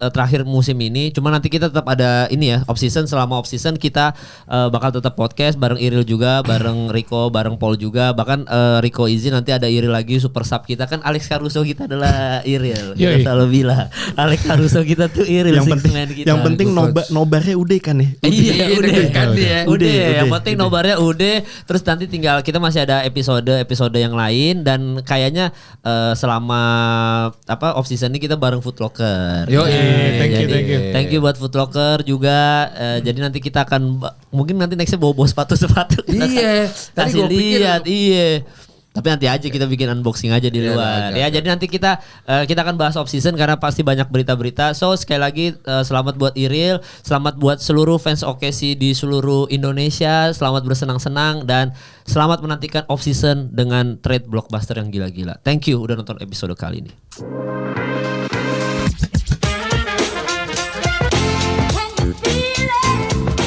terakhir musim ini. Cuma nanti kita tetap ada ini ya off season. Selama off season kita bakal tetap podcast bareng Iril juga, bareng Rico, bareng Paul juga. Bahkan Rico izin nanti ada Iril lagi super sub kita kan Alex Caruso kita adalah Iril. Kita selalu bilang Alex Caruso kita tuh Iril. Yang penting nobarnya udah kan ya. Iya udah. Yang penting nobarnya udah. Terus nanti tinggal kita masih ada episode yang lain dan kayaknya selama off season ini kita bareng Foot Locker. Thank you buat Foot Locker juga. Jadi nanti kita akan mungkin nanti nextnya bawa sepatu. Iya. Tadi gue lihat. Iya. Tapi nanti aja kita bikin unboxing aja di luar. Ya jadi nanti kita akan bahas off season karena pasti banyak berita-berita. So sekali lagi selamat buat Iril, selamat buat seluruh fans OKC di seluruh Indonesia, selamat bersenang-senang dan selamat menantikan off season dengan trade blockbuster yang gila-gila. Thank you udah nonton episode kali ini. Can you feel it?